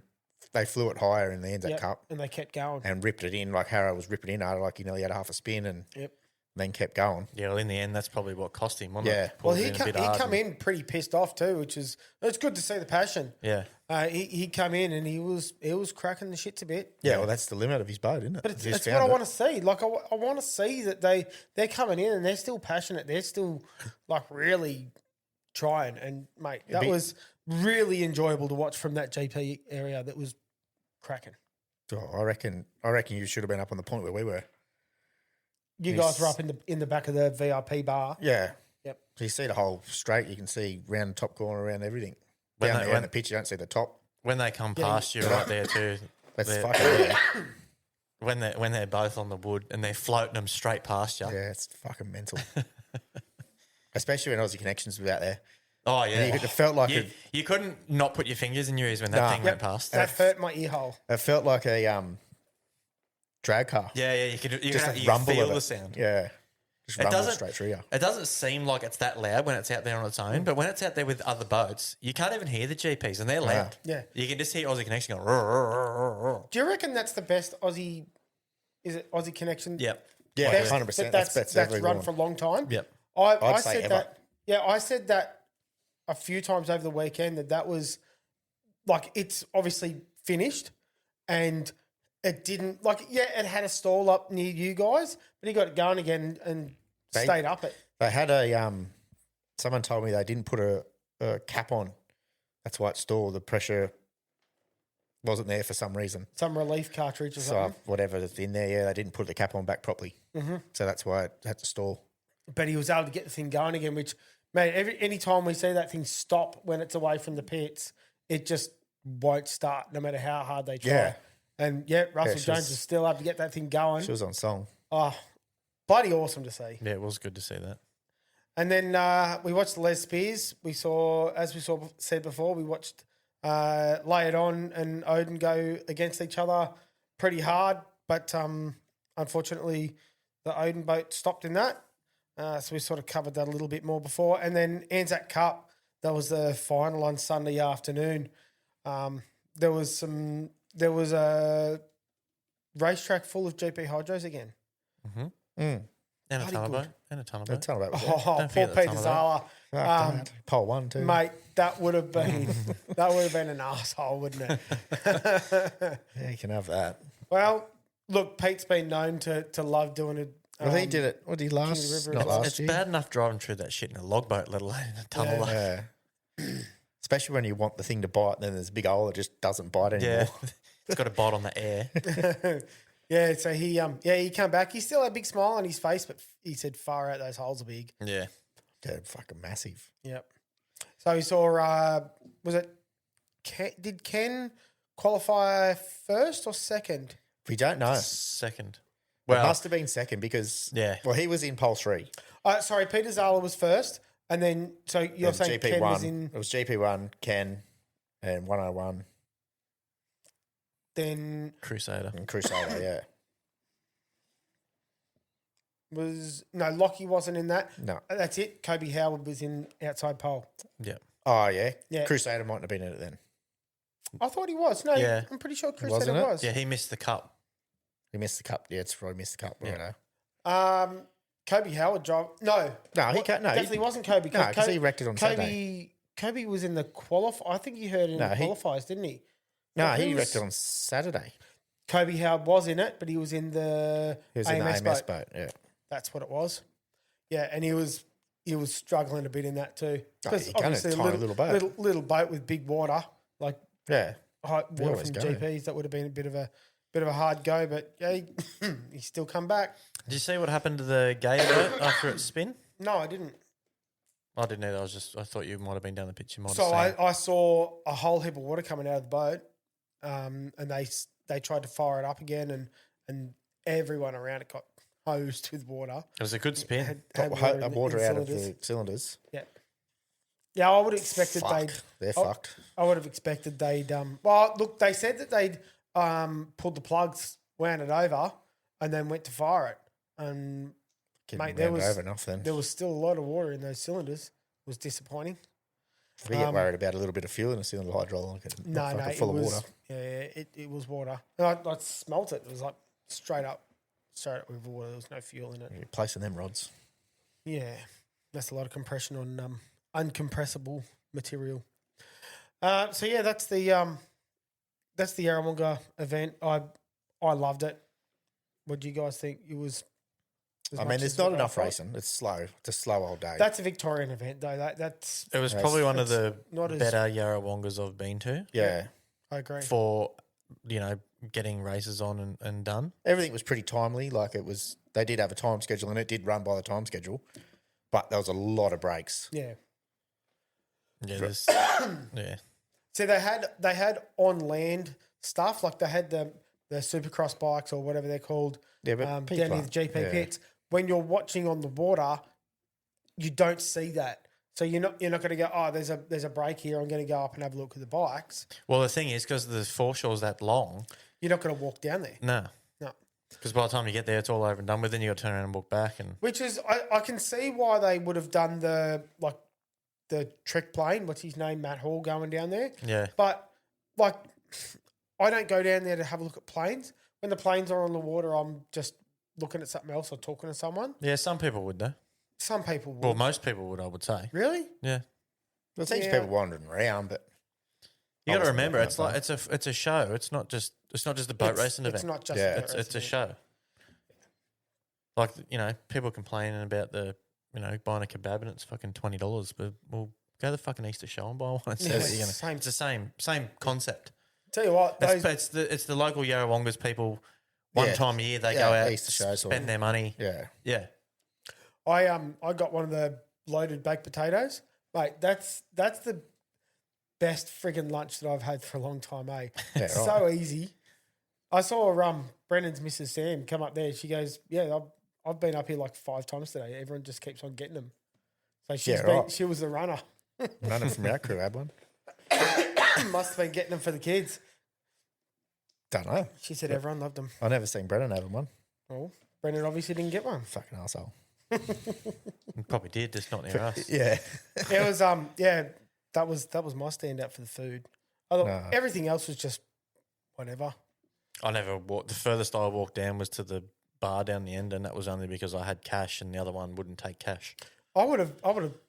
they flew it higher in the Anzac Yep, Cup and they kept going. and ripped it in like Harrow was ripping in. Like he nearly had half a spin and Yep. then kept going. Yeah, well, in the end, that's probably what cost him, wasn't Yeah. it? Well, Pulled he in a bit he hard come and- in pretty pissed off too, which is it's good to see the passion. Yeah. He come in and he was cracking the shits a bit. Yeah, well, that's the limit of his boat, isn't it? But it's He's what I found it. want to see. Like I want to see that they're coming in and they're still passionate. They're still like really trying. And mate, that be- was really enjoyable to watch from that GP area. That was cracking. Oh, I reckon you should have been up on the point where we were. You guys were up in the back of the VIP bar. Yeah. Yep. So you see the whole straight. You can see round the top corner, around everything. When Down they- there when- in the pitch, you don't see the top. When they come past you right there too, That's they're- fucking weird. when they're both on the wood and they're floating them straight past you. Yeah, it's fucking mental. Especially when Aussie Connections was out there. Oh yeah, And it felt like you couldn't not put your fingers in your ears when that Nah. thing went past. That hurt my ear hole. it felt like a drag car. Yeah, you could Just you a could rumble feel of it. the sound. Yeah. Just It rumble doesn't- straight through you. It doesn't seem like it's that loud when it's out there on its own, but when it's out there with other boats, you can't even hear the GPs, and they're loud. Yeah. You can just hear Aussie Connection going. "Roar, roar, roar, roar, roar." Do you reckon that's the best Aussie? Is it Aussie Connection? Yep. Yeah, Best- 100%. That's That's run for a long time. Yep. I say said ever. that. Yeah, I said that a few times over the weekend that was like it's obviously finished, and it didn't like it had a stall up near you guys, but he got it going again and They- stayed up it. They had a someone told me they didn't put a cap on. That's why it stalled. The pressure wasn't there for some reason. Some relief cartridge or So something. whatever that's in there, yeah, they didn't put the cap on back properly. Mm-hmm. So that's why it had to stall. But he was able to get the thing going again, which mate, any time we see that thing stop when it's away from the pits, it just won't start no matter how hard they try. Yeah. And Russell she Jones was- is still able to get that thing going. She was on song. Oh, bloody awesome to see. Yeah, it was good to see that. And then we watched Les Spears. As we said before, we watched Lay It On and Odin go against each other pretty hard. But unfortunately, the Odin boat stopped in that. So we sort of covered that a little bit more before. And then Anzac Cup, that was the final on Sunday afternoon. There was a racetrack full of GP hydros again. And a Bloody tunnel good. boat. And a tunnel Don't boat. tell about Oh, poor forget the Peter tunnel Zala. Pole 1 too. Mate, that would have been an asshole, wouldn't it? Yeah, you can have that. Well, look, Pete's been known to love doing it. Well, he did it. What did he last? River Not as well. last It's year. bad enough driving through that shit in a logboat, let alone in a tunnel boat. Yeah. Especially when you want the thing to bite, and then there's a big hole that just doesn't bite anymore. Yeah. It's got a bite on the air. Yeah, so he came back. He still had a big smile on his face, but he said, "Far out, those holes are big." Yeah. They're fucking massive. Yep. So he saw. Was it? Did Ken qualify first or second? We don't know. Second. It Well, must have been second because Yeah. Well, he was in pole 3. Sorry, Peter Zala was first, and then so you're Then saying GP1. Ken was in. It was GP1, Ken, and 101 Then Crusader. and Crusader. Yeah. Lockie wasn't in that. No. That's it. Kobe Howard was in outside pole. Yeah. Oh yeah. Yeah. Crusader mightn't have been in it then. I thought he was. No, Yeah. I'm pretty sure Crusader Wasn't it? was. Yeah, he missed the cup. He missed the cup. Yeah, it's right. He missed the cup. Yeah. Righto. Kobe Howard drove. No, No, he can't. No, definitely wasn't Kobe. No, because he wrecked it on Saturday. Kobe was in the qualify. I think you heard it in No, the he- qualifiers, didn't he? No, Who he was- wrecked it on Saturday. Kobe Howard was in it, but he was in the He was AMS, in the AMS boat. boat. Yeah. That's what it was. Yeah, and he was struggling a bit in that too. Oh, you can, it's a tiny little boat. little boat with big water. Like Yeah. hot water always from go. GPs. That would have been a bit of a hard go, but yeah, he's still come back. Did you see what happened to the Gator boat after its spin? No, I didn't. I didn't either. I thought you might have been down the pitch. You might So have seen. I saw a whole heap of water coming out of the boat, and they tried to fire it up again, and everyone around it got hosed with water. It was a good spin. Had Water in out of cylinders. the cylinders. Yeah. Yeah, I would have expected Fuck. They're I- fucked. I would have expected they'd. Well, look, they said that they'd pulled the plugs, wound it over, and then went to fire it. And mate, there was over enough then. there was still a lot of water in those cylinders. It was disappointing. We get worried about a little bit of fuel in a cylinder hydraulic. And No, fucking it full was. of water. Yeah, it was water. And I smelt it. It was like straight up with water. There was no fuel in it. You're placing them rods. Yeah, that's a lot of compression on uncompressible material. So yeah, that's the Yarrawonga event. I loved it. What do you guys think? It was. as I much mean, as there's not I enough thought. racing. It's slow. It's a slow old day. That's a Victorian event, though. That's It was Yes. probably one of It's the not as- better Yarrawongas I've been to yeah. I agree. for, getting races on and done. Everything was pretty timely. Like it was, they did have a time schedule and it did run by the time schedule, but there was a lot of breaks. Yeah. Yeah, there's, yeah. So they had on land stuff, like they had the Supercross bikes or whatever they're called. Yeah, but down people near the aren't- GP yeah. pits. When you're watching on the water, you don't see that. So you're not going to go, oh, there's a break here. I'm going to go up and have a look at the bikes. Well, the thing is, because the foreshore's that long, You're not going to walk down there. no. No. Because by the time you get there, it's all over and done with. Then you got to turn around and walk back. And Which is, I can see why they would have done the trick plane. What's his name? Matt Hall going down there. yeah, But like, I don't go down there to have a look at planes. When the planes are on the water, I'm just looking at something else or talking to someone. yeah. Some people would though. Some people would. Well, most people would, I would say. Really? Yeah. There seems Yeah. people wandering around, but You I got to wasn't remember, looking it's at like it's a show. It's not just a boat racing event. It's not just Yeah. a boat It's a racing show. Like people complaining about the buying a kebab and it's fucking $20, but we'll go to the fucking Easter show and buy one. And see Yeah, what you're gonna- same. It's the same concept. Tell you what, those, It's the local Yarrawongas people. One Yeah. time a year they Yeah, go out, Easter shows or- spend their money. yeah. Yeah, I got one of the loaded baked potatoes. Mate, that's the best friggin' lunch that I've had for a long time, eh? Yeah, It's right. so easy. I saw Brennan's Mrs. Sam come up there. She goes, yeah, I've been up here like 5 times today. Everyone just keeps on getting them. So Yeah, right. she was the runner. None of from our crew had one. Must have been getting them for the kids. Don't know. She said everyone loved them. I never seen Brennan having one. Well, Brendan obviously didn't get one. Fucking asshole. probably did, just not near us. Yeah. It was that was my standout for the food. I thought No. everything else was just whatever. I never walked. The furthest I walked down was to the bar down the end, and that was only because I had cash, and the other one wouldn't take cash. I would have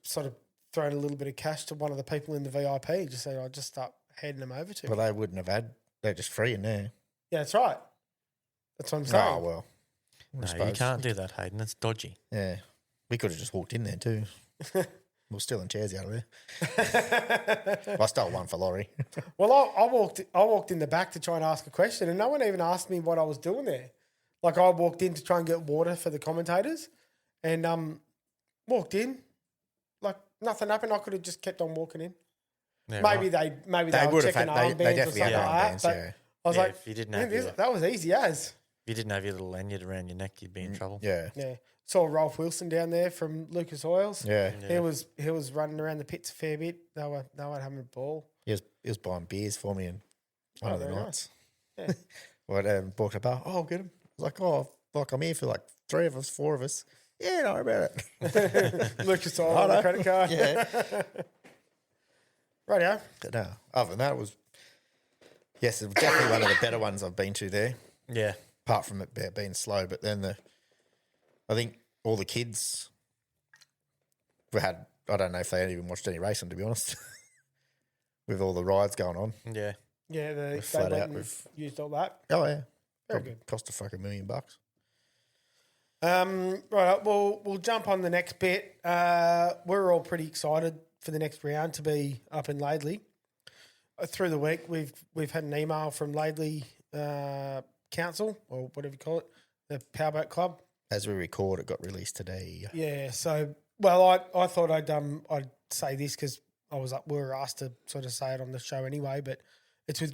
sort of thrown a little bit of cash to one of the people in the VIP, just so I'd just start handing them over to. Well, they wouldn't have had. They're just free in there. Yeah, that's right. That's what I'm saying. Oh, well. I No, you suppose. can't do that, Hayden. It's dodgy. Yeah. We could have just walked in there too. We're stealing chairs out of there. I stole one for Laurie. Well, I walked in the back to try and ask a question, and no one even asked me what I was doing there. Like I walked in to try and get water for the commentators, and walked in, like nothing happened. I could have just kept on walking in. Yeah, Maybe right. they were would have checking had. They armbands or definitely something had like armbands. that. But Yeah. I was Yeah, like, if you didn't "Man, have your, that was easy as. if you didn't have your little lanyard around your neck, you'd be in trouble. Yeah. Yeah. Saw Rolf Wilson down there from Lucas Oils. Yeah. He was running around the pits a fair bit. They were having a ball. He was buying beers for me and one Oh, of the very nights. Yeah. Well, walked up, oh, I'll get him. I was like, oh, I'm here for like 3 of us, 4 of us. Yeah, don't worry about it. Lucas Oil on the credit card. Yeah. Rightio. But no, other than that, it was, yes, it was definitely one of the better ones I've been to there, Yeah. apart from it being slow. But then I think all the kids I don't know if they had even watched any racing, to be honest, with all the rides going on. Yeah. Yeah, they flat went out and with- used all that. Oh, yeah. Very Probably good. cost a fucking $1 million. Right, we'll jump on the next bit. We're all pretty excited for the next round to be up in Laidley. through the week, we've had an email from Laidley Council, or whatever you call it, the Powerboat Club. As we record, it got released today. Yeah. So, well, I thought I'd say this because we were asked to sort of say it on the show anyway, but it's with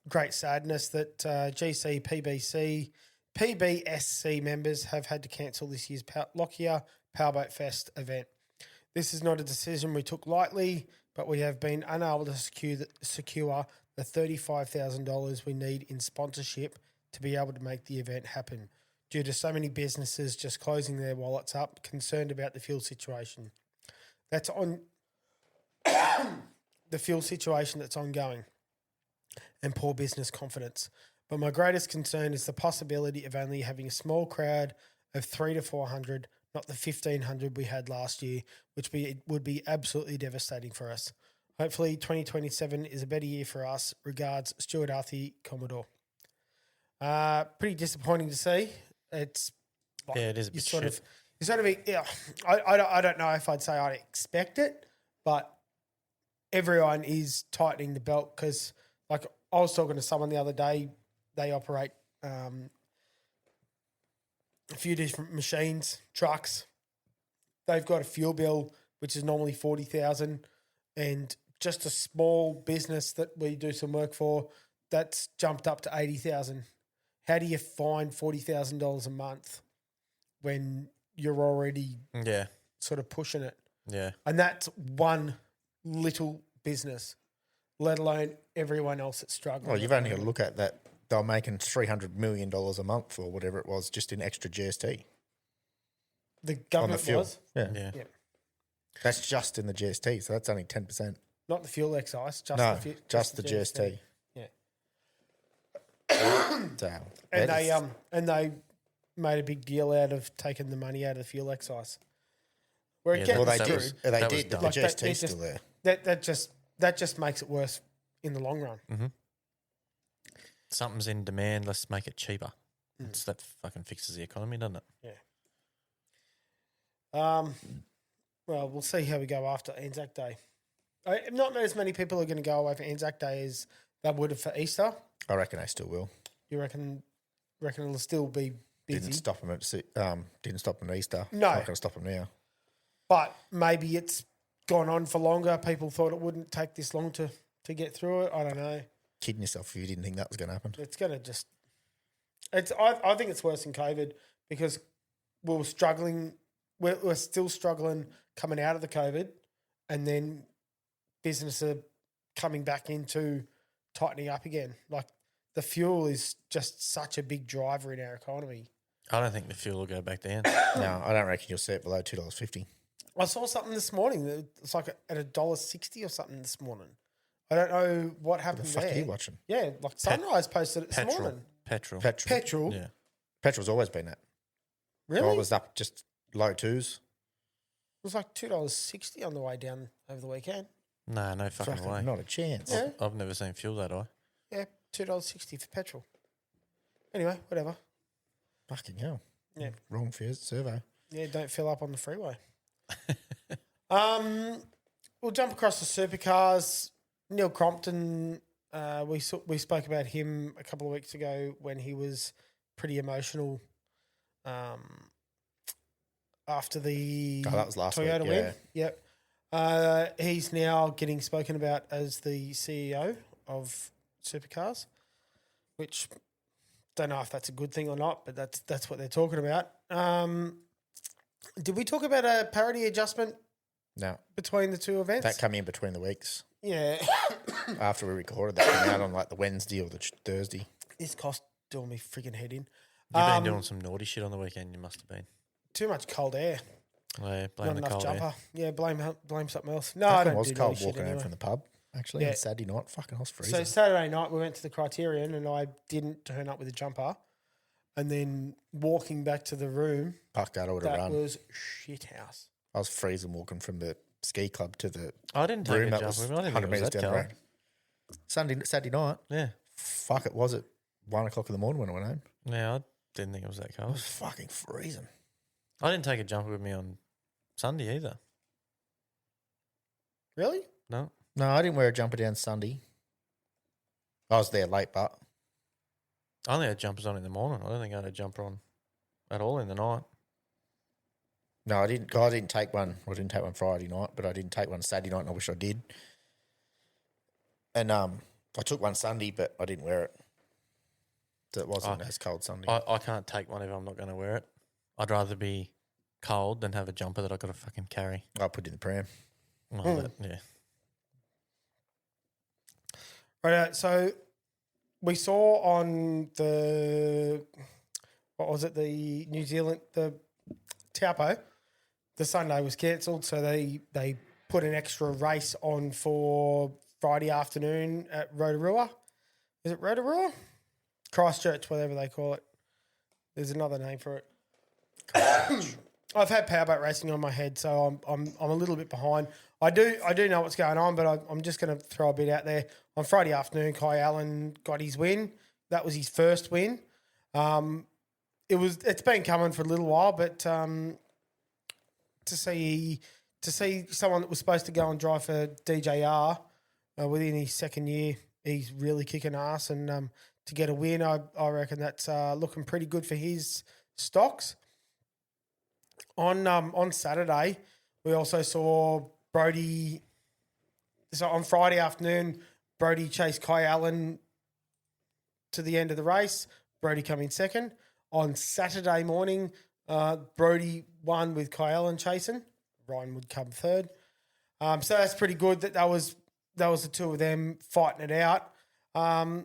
great sadness that GC, PBSC members have had to cancel this year's Lockyer Powerboat Fest event. This is not a decision we took lightly, but we have been unable to secure the $35,000 we need in sponsorship to be able to make the event happen due to so many businesses just closing their wallets up, concerned about the fuel situation. That's on the fuel situation that's ongoing and poor business confidence. But my greatest concern is the possibility of only having a small crowd of 300 to 400, not the 1,500 we had last year, which would be absolutely devastating for us. Hopefully 2027 is a better year for us. Regards, Stuart Arthey, Commodore. Pretty disappointing to see. It's like, Yeah, it is a bit shit. I don't know if I'd say I'd expect it, but everyone is tightening the belt because, like, I was talking to someone the other day. They operate a few different machines, trucks. They've got a fuel bill which is normally $40,000, and just a small business that we do some work for, that's jumped up to $80,000. How do you find $40,000 a month when you're already sort of pushing it? Yeah. And that's one little business, let alone everyone else that's struggling. Well, you've only got to look at that. They're making $300 million a month or whatever it was just in extra GST. The government fuel. was. Yeah. Yeah. That's just in the GST, so that's only 10%. Not the fuel excise, just No, just the GST. Yeah. Damn. And they made a big deal out of taking the money out of the fuel excise. Where it Yeah, gets Well, they That did. was- They that was did. dumb. The Like that- GST's they're still just- there. that just makes it worse in the long run. Something's in demand. Let's make it cheaper. That fucking fixes the economy, doesn't it? Well, we'll see how we go after Anzac Day. Not as many people are going to go away for Anzac Day as they would have for Easter. I reckon they still will. You reckon it'll still be busy? Didn't stop them at Easter. No. Not going to stop them now. But maybe it's gone on for longer. People thought it wouldn't take this long to get through it. I don't know. Kidding yourself if you didn't think that was going to happen. It's going to just... I think it's worse than COVID because we were struggling. We're still struggling coming out of the COVID, and then business are coming back into tightening up again. Like, the fuel is just such a big driver in our economy. I don't think the fuel will go back down. No, I don't reckon you'll see it below $2.50. I saw something this morning. That it's like at $1.60 or something this morning. I don't know what The happened fuck there. are you watching? Yeah, like Sunrise posted it this morning. Petrol. Petrol? Yeah. Petrol's always been that. Really? Well, it was up just low twos. It was like $2.60 on the way down over the weekend. No fucking Fucking way. not a chance. Yeah. I've never seen fuel that high. Yeah, $2.60 for petrol. Anyway, whatever. Fucking hell. Yeah. Wrong servo. Yeah, don't fill up on the freeway. We'll jump across the supercars. Neil Crompton, we spoke about him a couple of weeks ago when he was pretty emotional after the Oh, that was last Toyota week, win. yeah. Yep. He's now getting spoken about as the CEO of supercars, which don't know if that's a good thing or not, but that's what they're talking about. Did we talk about a parity adjustment No. between the two events? That come in between the weeks. Yeah. After we recorded that came out on like the Wednesday or the Thursday. This cost doing me freaking head in. You've been doing some naughty shit on the weekend, you must have been. Too much cold air. Yeah, Not blame the enough cold jumper. air. Yeah, blame something else. No, I Fucking don't was do cold naughty shit walking home anyway. from the pub, actually, Yeah. on Saturday night. Fucking I was freezing. So Saturday night we went to the Criterion and I didn't turn up with a jumper. And then walking back to the room, Puck Gutter would have that run. was shit house. I was freezing walking from the ski club to the I didn't take room a that jump was with me. I didn't 100 think it was metres that down the cold. road. Saturday night. Yeah. Fuck, it was at 1 o'clock in the morning when I went home. Yeah, I didn't think it was that It cold. was fucking freezing. I didn't take a jumper with me on Sunday either. Really? No. No, I didn't wear a jumper down Sunday. I was there late, but I only had jumpers on in the morning. I don't think I had a jumper on at all in the night. no, I didn't. I didn't take one. I didn't take one Friday night, but I didn't take one Saturday night, and I wish I did. And I took one Sunday, but I didn't wear it. So it wasn't as cold Sunday. I can't take one if I'm not going to wear it. I'd rather be cold than have a jumper that I've got to fucking carry. I put it in the pram. Well, yeah. Right. So we saw on the what was it? The New Zealand the Taupo. The Sunday was cancelled, so they put an extra race on for Friday afternoon at Rotorua. Is it Rotorua? Christchurch, whatever they call it. There's another name for it. I've had powerboat racing on my head, so I'm a little bit behind. I do know what's going on, but I'm just going to throw a bit out there. On Friday afternoon, Kai Allen got his win. That was his first win. It's been coming for a little while, but to see someone that was supposed to go and drive for DJR within his second year, he's really kicking ass, and to get a win, I reckon that's looking pretty good for his stocks. On Saturday, we also saw Brody. So on Friday afternoon, Brody chased Kai Allen to the end of the race. Brody come in second. On Saturday morning, Brody won with Kai Allen chasing. Ryan would come third. So that's pretty good. That was the two of them fighting it out. I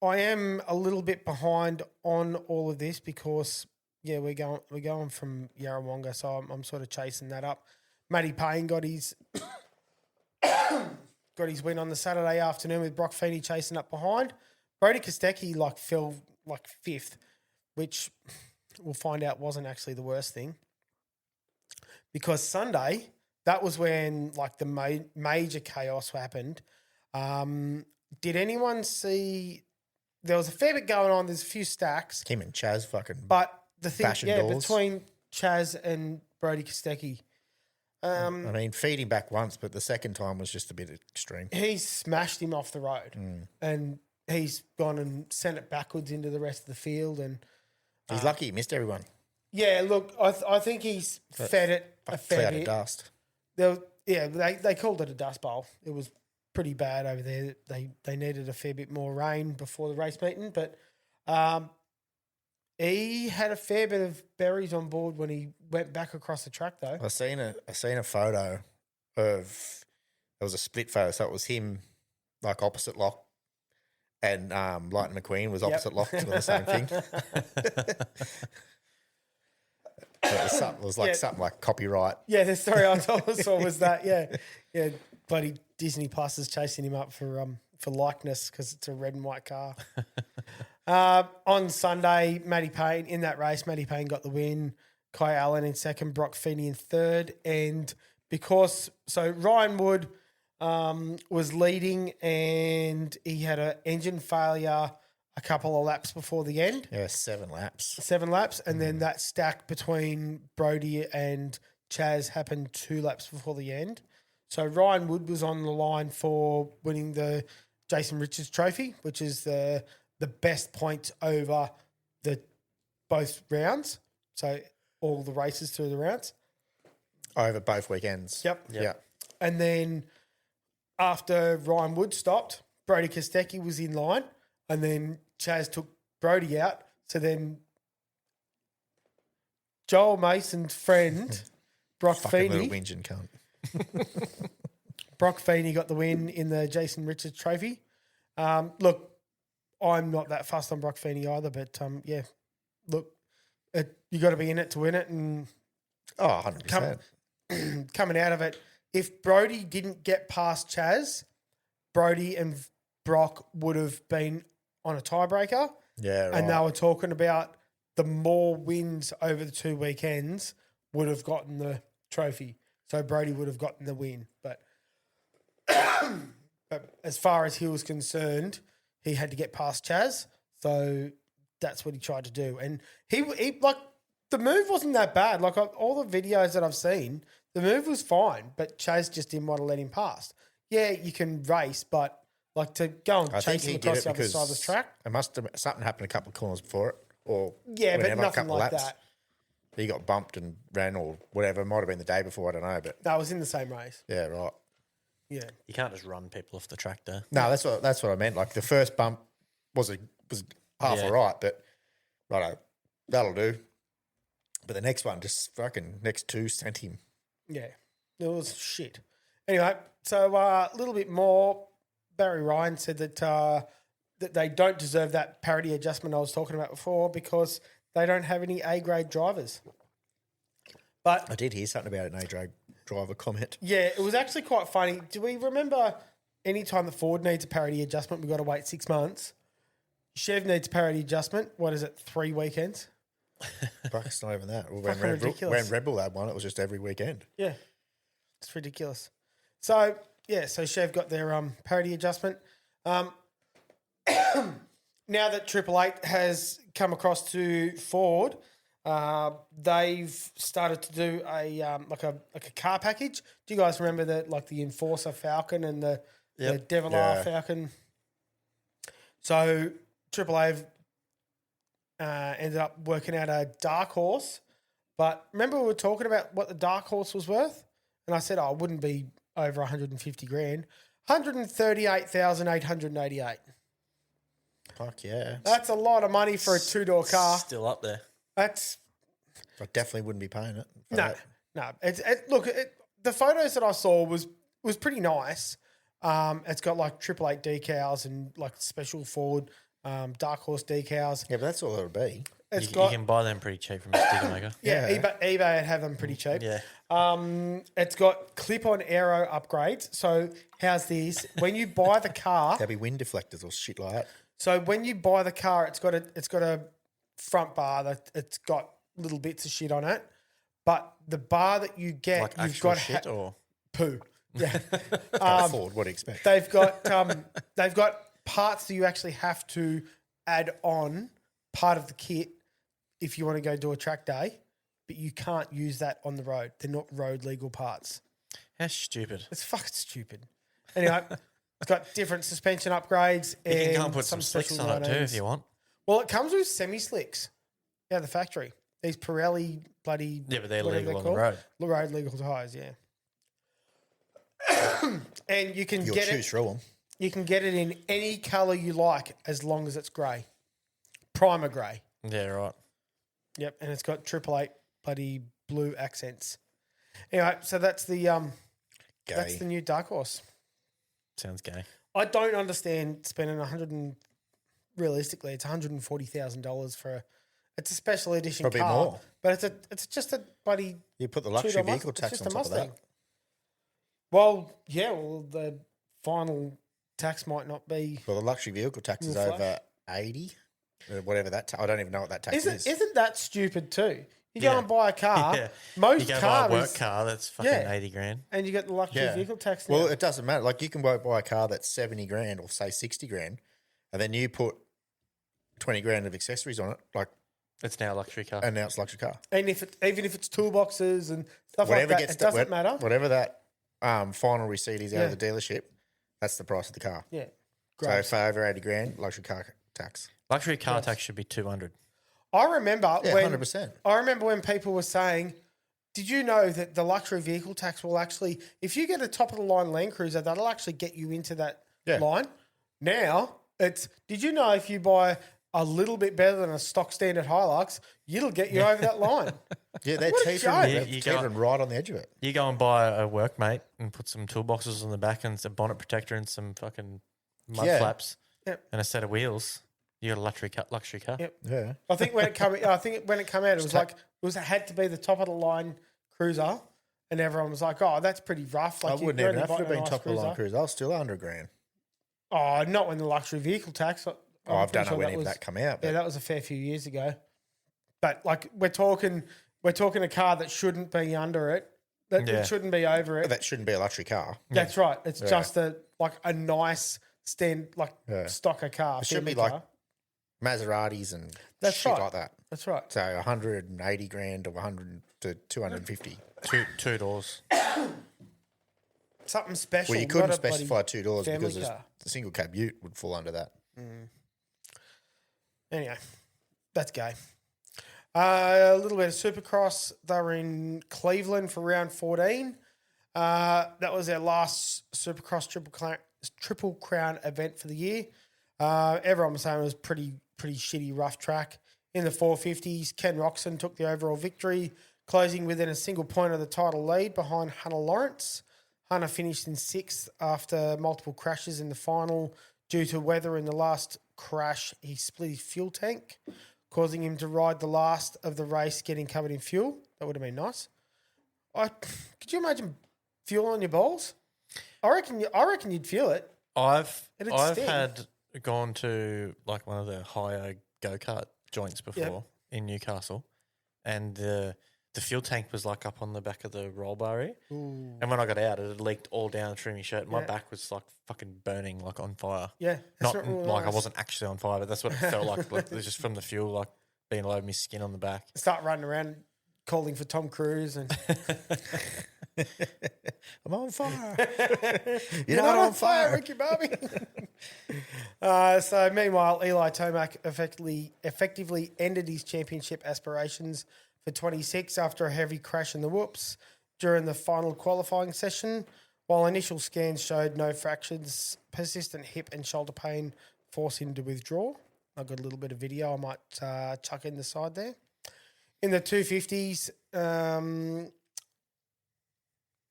am a little bit behind on all of this because we're going from Yarrawonga, so I'm sort of chasing that up. Matty Payne got his win on the Saturday afternoon with Brock Feeney chasing up behind. Brody Kostecki fell fifth, which we'll find out wasn't actually the worst thing. Because Sunday, that was when the major chaos happened. Did anyone see? There was a fair bit going on. There's a few stacks. Him and Chaz fucking. But the thing, Fashion doors. between Chaz and Brody Kostecki, I mean, feed him back once, but the second time was just a bit extreme. he smashed him off the road, and he's gone and sent it backwards into the rest of the field. And He's lucky he missed everyone. yeah, look, I think he's fed it a fair Cloud of bit. dust. They called it a dust bowl. It was pretty bad over there. They needed a fair bit more rain before the race meeting, but he had a fair bit of berries on board when he went back across the track, though. I seen a photo of there was a split photo, so it was him opposite lock, and Lightning McQueen was opposite lock doing the same thing. It was something like copyright. Yeah, the story I saw was that. Yeah, bloody Disney Plus is chasing him up for likeness because it's a red and white car. On Sunday, Matty Payne in that race. Matty Payne got the win. Kai Allen in second. Brock Feeney in third. And Ryan Wood was leading, and he had an engine failure a couple of laps before the end. Yeah, 7 laps. 7 laps, and then that stack between Brody and Chaz happened 2 laps before the end. So Ryan Wood was on the line for winning the Jason Richards Trophy, which is the best points over both rounds. So all the races through the rounds. Over both weekends. Yep. Yeah. And then after Ryan Wood stopped, Brody Kostecki was in line, and then Chaz took Brody out. So then Joel Mason's friend, Brock Fucking little Feeney, whinging cunt. Brock Feeney got the win in the Jason Richards Trophy. Look, I'm not that fussed on Brock Feeney either, but look, you got to be in it to win it, and 100%. coming out of it, if Brody didn't get past Chaz, Brody and Brock would have been on a tiebreaker. Yeah, right. And they were talking about the more wins over the 2 weekends would have gotten the trophy. So Brody would have gotten the win. But as far as he was concerned, he had to get past Chaz. So that's what he tried to do. And he the move wasn't that bad. All the videos that I've seen, the move was fine, but Chaz just didn't want to let him past. Yeah, you can race, but Like to go and I think chase him he did across it the other because side of the track. it must have something happened a couple of corners before it, or Yeah, but whenever, a nothing couple of like laps. that. He got bumped and ran or whatever. It might have been the day before. I don't know, but That was in the same race. yeah, right. Yeah. You can't just run people off the track there. No, that's what I meant. Like the first bump was half Yeah. all right, but right, that'll do. But the next one, just fucking next two sent him. Yeah. It was shit. Anyway, so a little bit more. Barry Ryan said that that they don't deserve that parity adjustment I was talking about before because they don't have any A-grade drivers. But I did hear something about an A driver comment. yeah, it was actually quite funny. Do we remember any time the Ford needs a parity adjustment, we've got to wait 6 months? Chev needs a parity adjustment. What is it, 3 weekends? Fuck, it's not even that. Well, Fucking when ridiculous. Red Bull had one, it was just every weekend. Yeah, it's ridiculous. So, yeah, so Chev got their parity adjustment. Now that Triple Eight has come across to Ford, they've started to do a like a car package. Do you guys remember the Enforcer Falcon and the Devil Yeah. Falcon? So Triple A ended up working out a dark horse. But remember we were talking about what the dark horse was worth? And I said, it wouldn't be over 150 grand. 138,888. Fuck yeah. That's a lot of money for a two-door car. Still up there. That's I definitely wouldn't be paying it. for no. that. Look, the photos that I saw was pretty nice. It's got like Triple Eight decals and like special Ford Dark Horse decals. Yeah, but that's all it'll be. It's You got can buy them pretty cheap from a sticker maker. yeah, Yeah. eBay would have them pretty cheap. Yeah. It's got clip-on aero upgrades. So how's this? When you buy the car, There'll be wind deflectors or shit like that. so when you buy the car, it's got a front bar that it's got little bits of shit on it, but the bar that you get, Like you've actual got shit or poo. Yeah, Ford, what do you expect? they've got parts that you actually have to add on part of the kit if you want to go do a track day, but you can't use that on the road. They're not road legal parts. how stupid. It's fucking stupid. Anyway, it's got different suspension upgrades. You can go and and put some slicks special on it too 19s. if you want. Well, it comes with semi-slicks out of the factory. These Pirelli bloody... Yeah, but they're whatever legal on the called. road. Road legal tyres, yeah. And you can You'll get choose it. through them. You can get it in any colour you like as long as it's grey. Primer grey. Yeah, right. Yep, and it's got 888 bloody blue accents. Anyway, so that's the Gay. new Dark Horse. Sounds gay. I don't understand spending realistically, it's $140,000 for it's a special edition Probably car, more. but it's just a bloody You put the $2 luxury Mustang. vehicle It's tax just on a top of that. Mustang. Well, yeah, the final tax might not be. Well, the luxury vehicle tax is Real over 80, whatever that. I don't even know what that tax is. Isn't that stupid too? You go Yeah. and buy a car. Yeah. Most You go buy cars, a work car that's fucking Yeah. 80 grand. and you get the luxury Yeah. vehicle tax. Now. Well, it doesn't matter. Like you can buy a car that's 70 grand or say 60 grand, and then you put 20 grand of accessories on it, like, It's now a luxury car. and now it's a luxury car. and even if it's toolboxes and stuff Whatever like that, gets it doesn't matter. Whatever that final receipt is out Yeah. of the dealership, that's the price of the car. Yeah, So great. for over 80 grand, luxury car tax. Luxury car tax should be 200. I remember Yeah, when 100%. I remember when people were saying, "Did you know that the luxury vehicle tax will actually, if you get a top of the line Land Cruiser, that'll actually get you into that Yeah. line?" Now it's. Did you know if you buy a little bit better than a stock standard Hilux, it'll get you over that line? Yeah, they're What a cheaper, joke. they're You go- teetering right on the edge of it. You go and buy a workmate and put some toolboxes on the back and some bonnet protector and some fucking mud Yeah. flaps Yep. and a set of wheels. You got a luxury car. Yep. Yeah. I think when it came, out, it was like it had to be the top of the line cruiser, and everyone was like, "Oh, that's pretty rough." Like I wouldn't you're even only have to have buying a been nice top of the line cruiser. cruiser. I was still 100 grand. Oh, not when the luxury vehicle tax. I don't know when any of that come out. Yeah, But that was a fair few years ago. But like we're talking a car that shouldn't be under it. That Yeah. it shouldn't be over it. that shouldn't be a luxury car. That's right. It's Yeah. just a nice stocker car. It should be family like car. Maseratis and That's shit right. like that. That's right. So 180 grand or 100 to 250. Two doors. Something special. Well, you couldn't not a bloody specify $2 family because car. The single cab ute would fall under that. Anyway, that's go. A little bit of Supercross. They were in Cleveland for round 14. That was their last Supercross Triple Crown event for the year. Everyone was saying it was pretty shitty, rough track. In the 450s, Ken Roxon took the overall victory, closing within a single point of the title lead behind Hunter Lawrence. Hunter finished in sixth after multiple crashes in the final. Due to weather in the last crash, he split his fuel tank, causing him to ride the last of the race getting covered in fuel. That would have been nice. Could you imagine fuel on your balls? I reckon you'd feel it. I've sting. had gone to like one of the higher go-kart joints before in Newcastle, and the fuel tank was like up on the back of the roll bar area. And when I got out, it had leaked all down through my shirt. My back was like fucking burning, like on fire. Yeah, not really like nice. I wasn't actually on fire, but that's what it felt like. Like it was just from the fuel, like being all over my skin on the back. Start running around calling for Tom Cruise and I'm on fire. you're not on fire, Ricky Bobby. So meanwhile, Eli Tomac effectively ended his championship aspirations for 26 after a heavy crash in the whoops during the final qualifying session. While initial scans showed no fractures, persistent hip and shoulder pain forced him to withdraw. I've got a little bit of video I might chuck in the side there. In the 250s,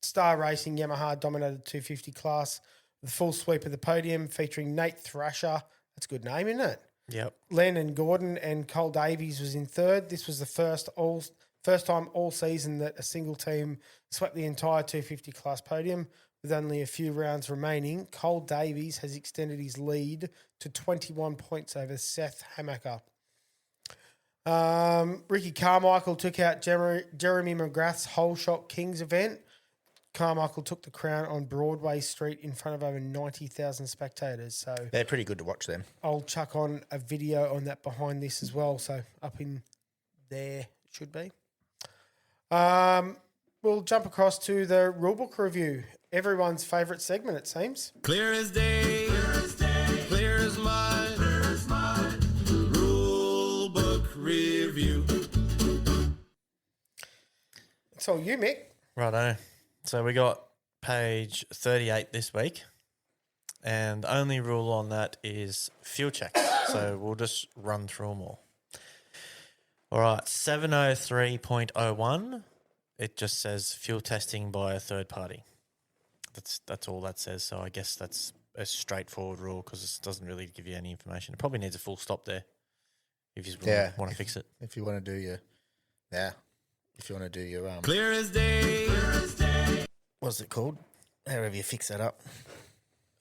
Star Racing Yamaha dominated the 250 class with a full sweep of the podium featuring Nate Thrasher. That's a good name, isn't it? Yep. Landon Gordon and Cole Davies was in third. This was the first time all season that a single team swept the entire 250 class podium. With only a few rounds remaining, Cole Davies has extended his lead to 21 points over Seth Hamaker. Ricky Carmichael took out Jeremy McGrath's Whole Shot Kings event. Carmichael took the crown on Broadway Street in front of over 90,000 spectators. So They're pretty good to watch them. I'll chuck on a video on that behind this as well. So up in there it should be. We'll jump across to the rulebook review. Everyone's favourite segment, it seems. Clear as day, clear as mud, rule book review. It's all you, Mick. Righto. So we got page 38 this week, and the only rule on that is fuel checks. So we'll just run through them all. All right, 703.01, it just says fuel testing by a third party. That's all that says, so I guess that's a straightforward rule because it doesn't really give you any information. It probably needs a full stop there if you really want to fix it. If you want to do your, if you want to do your Clear as day. what's it called? However you fix that up.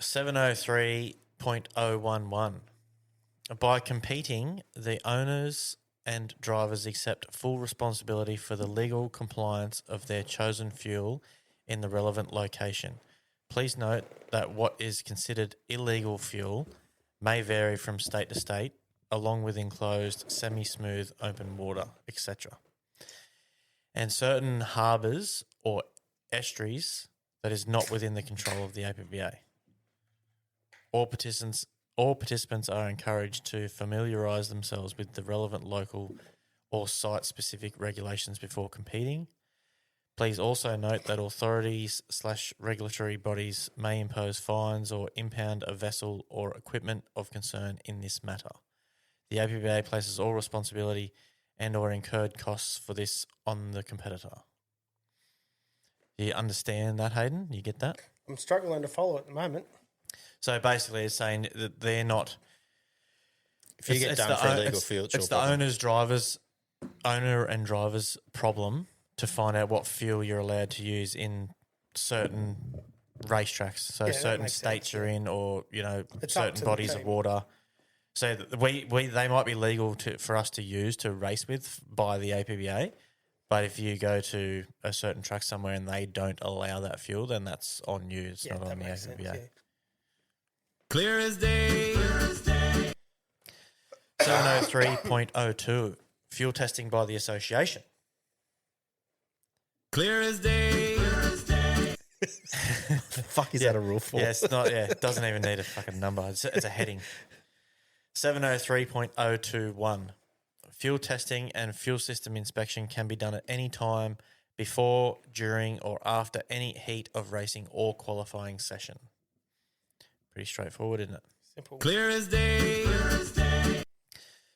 703.011. By competing, the owners and drivers accept full responsibility for the legal compliance of their chosen fuel in the relevant location. Please note that what is considered illegal fuel may vary from state to state, along with enclosed, semi-smooth, open water, etc. And certain harbours or estuaries that is not within the control of the APBA. All participants are encouraged to familiarise themselves with the relevant local or site-specific regulations before competing. Please also note that authorities/regulatory bodies may impose fines or impound a vessel or equipment of concern in this matter. The APBA places all responsibility and or incurred costs for this on the competitor. Do you understand that, Hayden? You get that? I'm struggling to follow at the moment. So basically it's saying that they're not... If you get done for illegal fuel, it's the owner and driver's problem to find out what fuel you're allowed to use in certain racetracks. So that certain makes states sense, you're in, or It's up certain to the bodies of team. water. So they might be legal for us to use to race with by the APBA, but if you go to a certain track somewhere and they don't allow that fuel, then that's on you. It's not on the makes APBA. sense, yeah. Clear as day. 703.02 fuel testing by the association. Clear as day. Fuck is that a rule for? Yeah, it's not. Yeah, it doesn't even need a fucking number. It's a heading. 703.021. Fuel testing and fuel system inspection can be done at any time before, during, or after any heat of racing or qualifying session. Pretty straightforward, isn't it? Simple. Clear as day.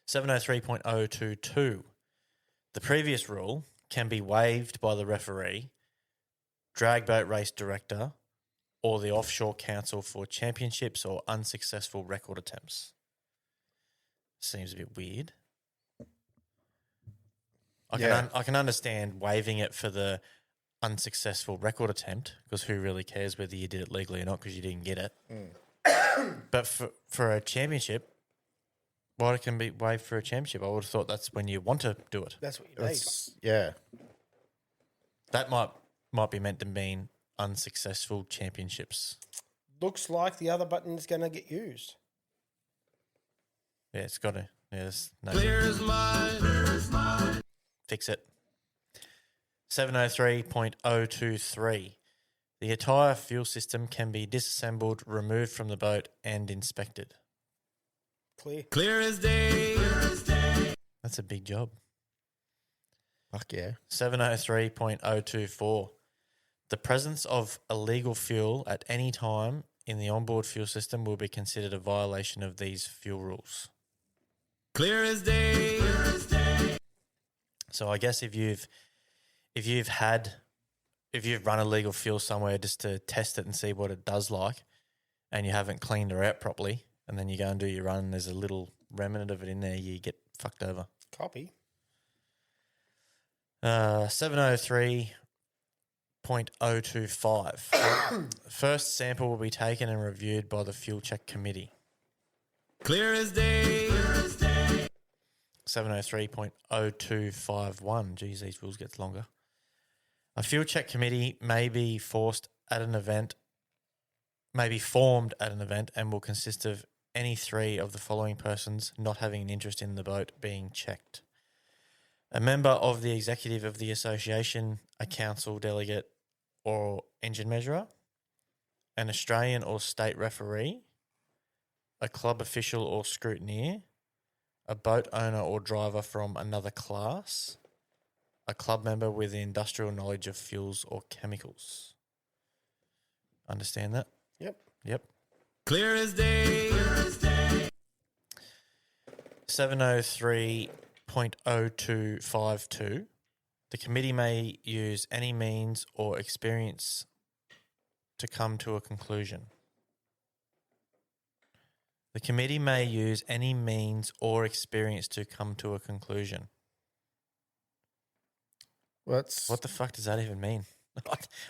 703.022. The previous rule can be waived by the referee, drag boat race director, or the offshore council for championships or unsuccessful record attempts. Seems a bit weird. I can understand waiving it for the unsuccessful record attempt, because who really cares whether you did it legally or not because you didn't get it. But for a championship, why it can be waived for a championship? I would have thought that's when you want to do it. That's what you need. Yeah. That might be meant to mean unsuccessful championships. Looks like the other button is going to get used. Yeah, it's got to. Yeah, there's no Clear as mud. fix it. 703.023. The entire fuel system can be disassembled, removed from the boat, and inspected. Clear. Clear as day. That's a big job. Fuck yeah. 703.024. The presence of illegal fuel at any time in the onboard fuel system will be considered a violation of these fuel rules. Clear as day. So I guess if you've run illegal fuel somewhere just to test it and see what it does like, and you haven't cleaned her out properly, and then you go and do your run and there's a little remnant of it in there, you get fucked over. Copy. 703.025. First sample will be taken and reviewed by the fuel check committee. Clear as day. 703.0251. Geez, these rules get longer. A fuel check committee may be formed at an event and will consist of any three of the following persons not having an interest in the boat being checked: a member of the executive of the association, a council delegate or engine measurer, an Australian or state referee, a club official or scrutineer, a boat owner or driver from another class, a club member with industrial knowledge of fuels or chemicals. Understand that? Yep. Clear as day. 703.0252. The committee may use any means or experience to come to a conclusion. The committee may use any means or experience to come to a conclusion. What the fuck does that even mean?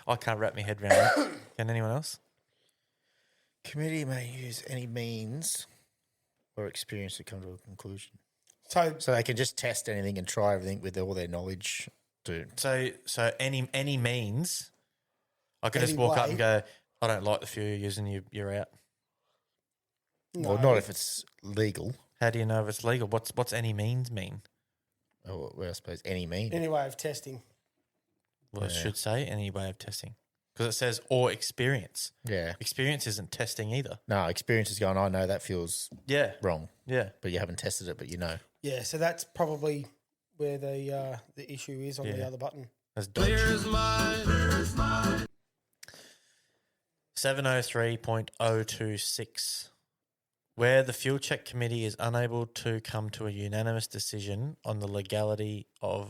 I can't wrap my head around that. Can anyone else? Committee may use any means or experience to come to a conclusion. So So they can just test anything and try everything with all their knowledge to. So any means, I can just Any walk up way. and go, I don't like the fuel you're using, you're out. no. Well, not if it's legal. How do you know if it's legal? What's any means mean? Or well, I suppose any mean. Any way of testing. Well, it Yeah. should say any way of testing. Because it says or experience. Yeah. Experience isn't testing either. No, experience is going, I know that feels Yeah. wrong, Yeah. but you haven't tested it, but you know. Yeah, so that's probably where the issue is on the Yeah. other button. That's dodge. Clear as mud. 703.026. Where the fuel check committee is unable to come to a unanimous decision on the legality, a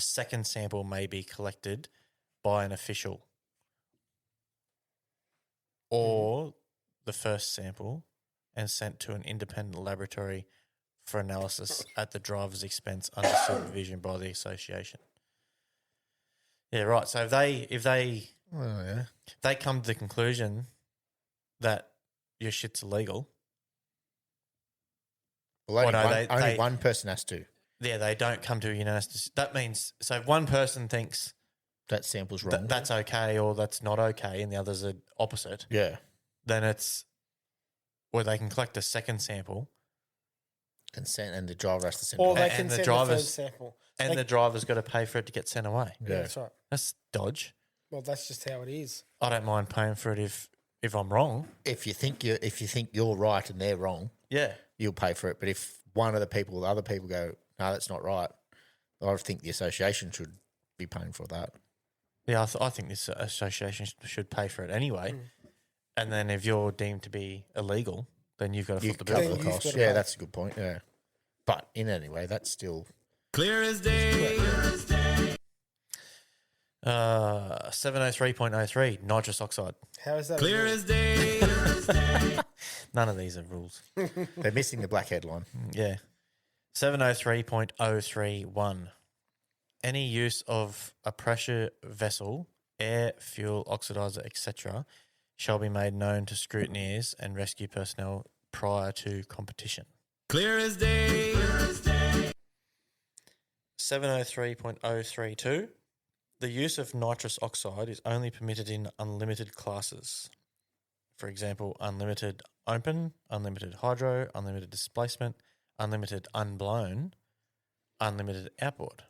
second sample may be collected by an official, or the first sample, and sent to an independent laboratory for analysis at the driver's expense under supervision by the association. Yeah, right. So if they Oh, yeah. they come to the conclusion that your shit's illegal, Well, only, Well, no, one, only one person has to. yeah, they don't come to a unanimous. That means so if one person thinks That sample's wrong. that's okay or that's not okay, and the others are opposite, yeah. then it's where they can collect a second sample, And the driver has to send Or it they back. can and the send the third drivers- sample. and They- the driver's got to pay for it to get sent away. yeah, Yeah. that's right. That's dodge. Well, that's just how it is. I don't mind paying for it if I'm wrong. If you think you're right and they're wrong, Yeah. you'll pay for it. But if one of the other people go, no, that's not right, I think the association should be paying for that. Yeah, I think this association should pay for it anyway. And then if you're deemed to be illegal, then you've got to You foot the cover bill. the Then you've cost. gotta Yeah, pay. that's a good point. Yeah, but in any way, that's still Clear as day. 703.03, nitrous oxide. How is that? Clear as day. None of these are rules. they're missing the black headline. Yeah. 703.031. Any use of a pressure vessel, air, fuel, oxidizer, etc., shall be made known to scrutineers and rescue personnel prior to competition. Clear as day. 703.032. The use of nitrous oxide is only permitted in unlimited classes. For example, unlimited open, unlimited hydro, unlimited displacement, unlimited unblown, unlimited outboard.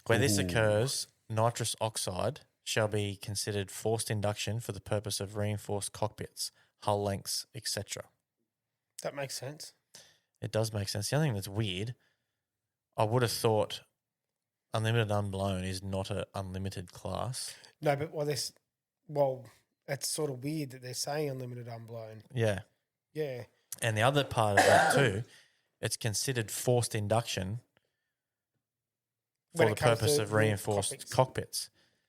Where this occurs, nitrous oxide shall be considered forced induction for the purpose of reinforced cockpits, hull lengths, etc. That makes sense. It does make sense. The only thing that's weird, I would have thought unlimited unblown is not an unlimited class. No, but that's sort of weird that they're saying unlimited unblown. Yeah. Yeah. And the other part of that too, it's considered forced induction for When the it comes purpose to of reinforced cockpits. cockpits.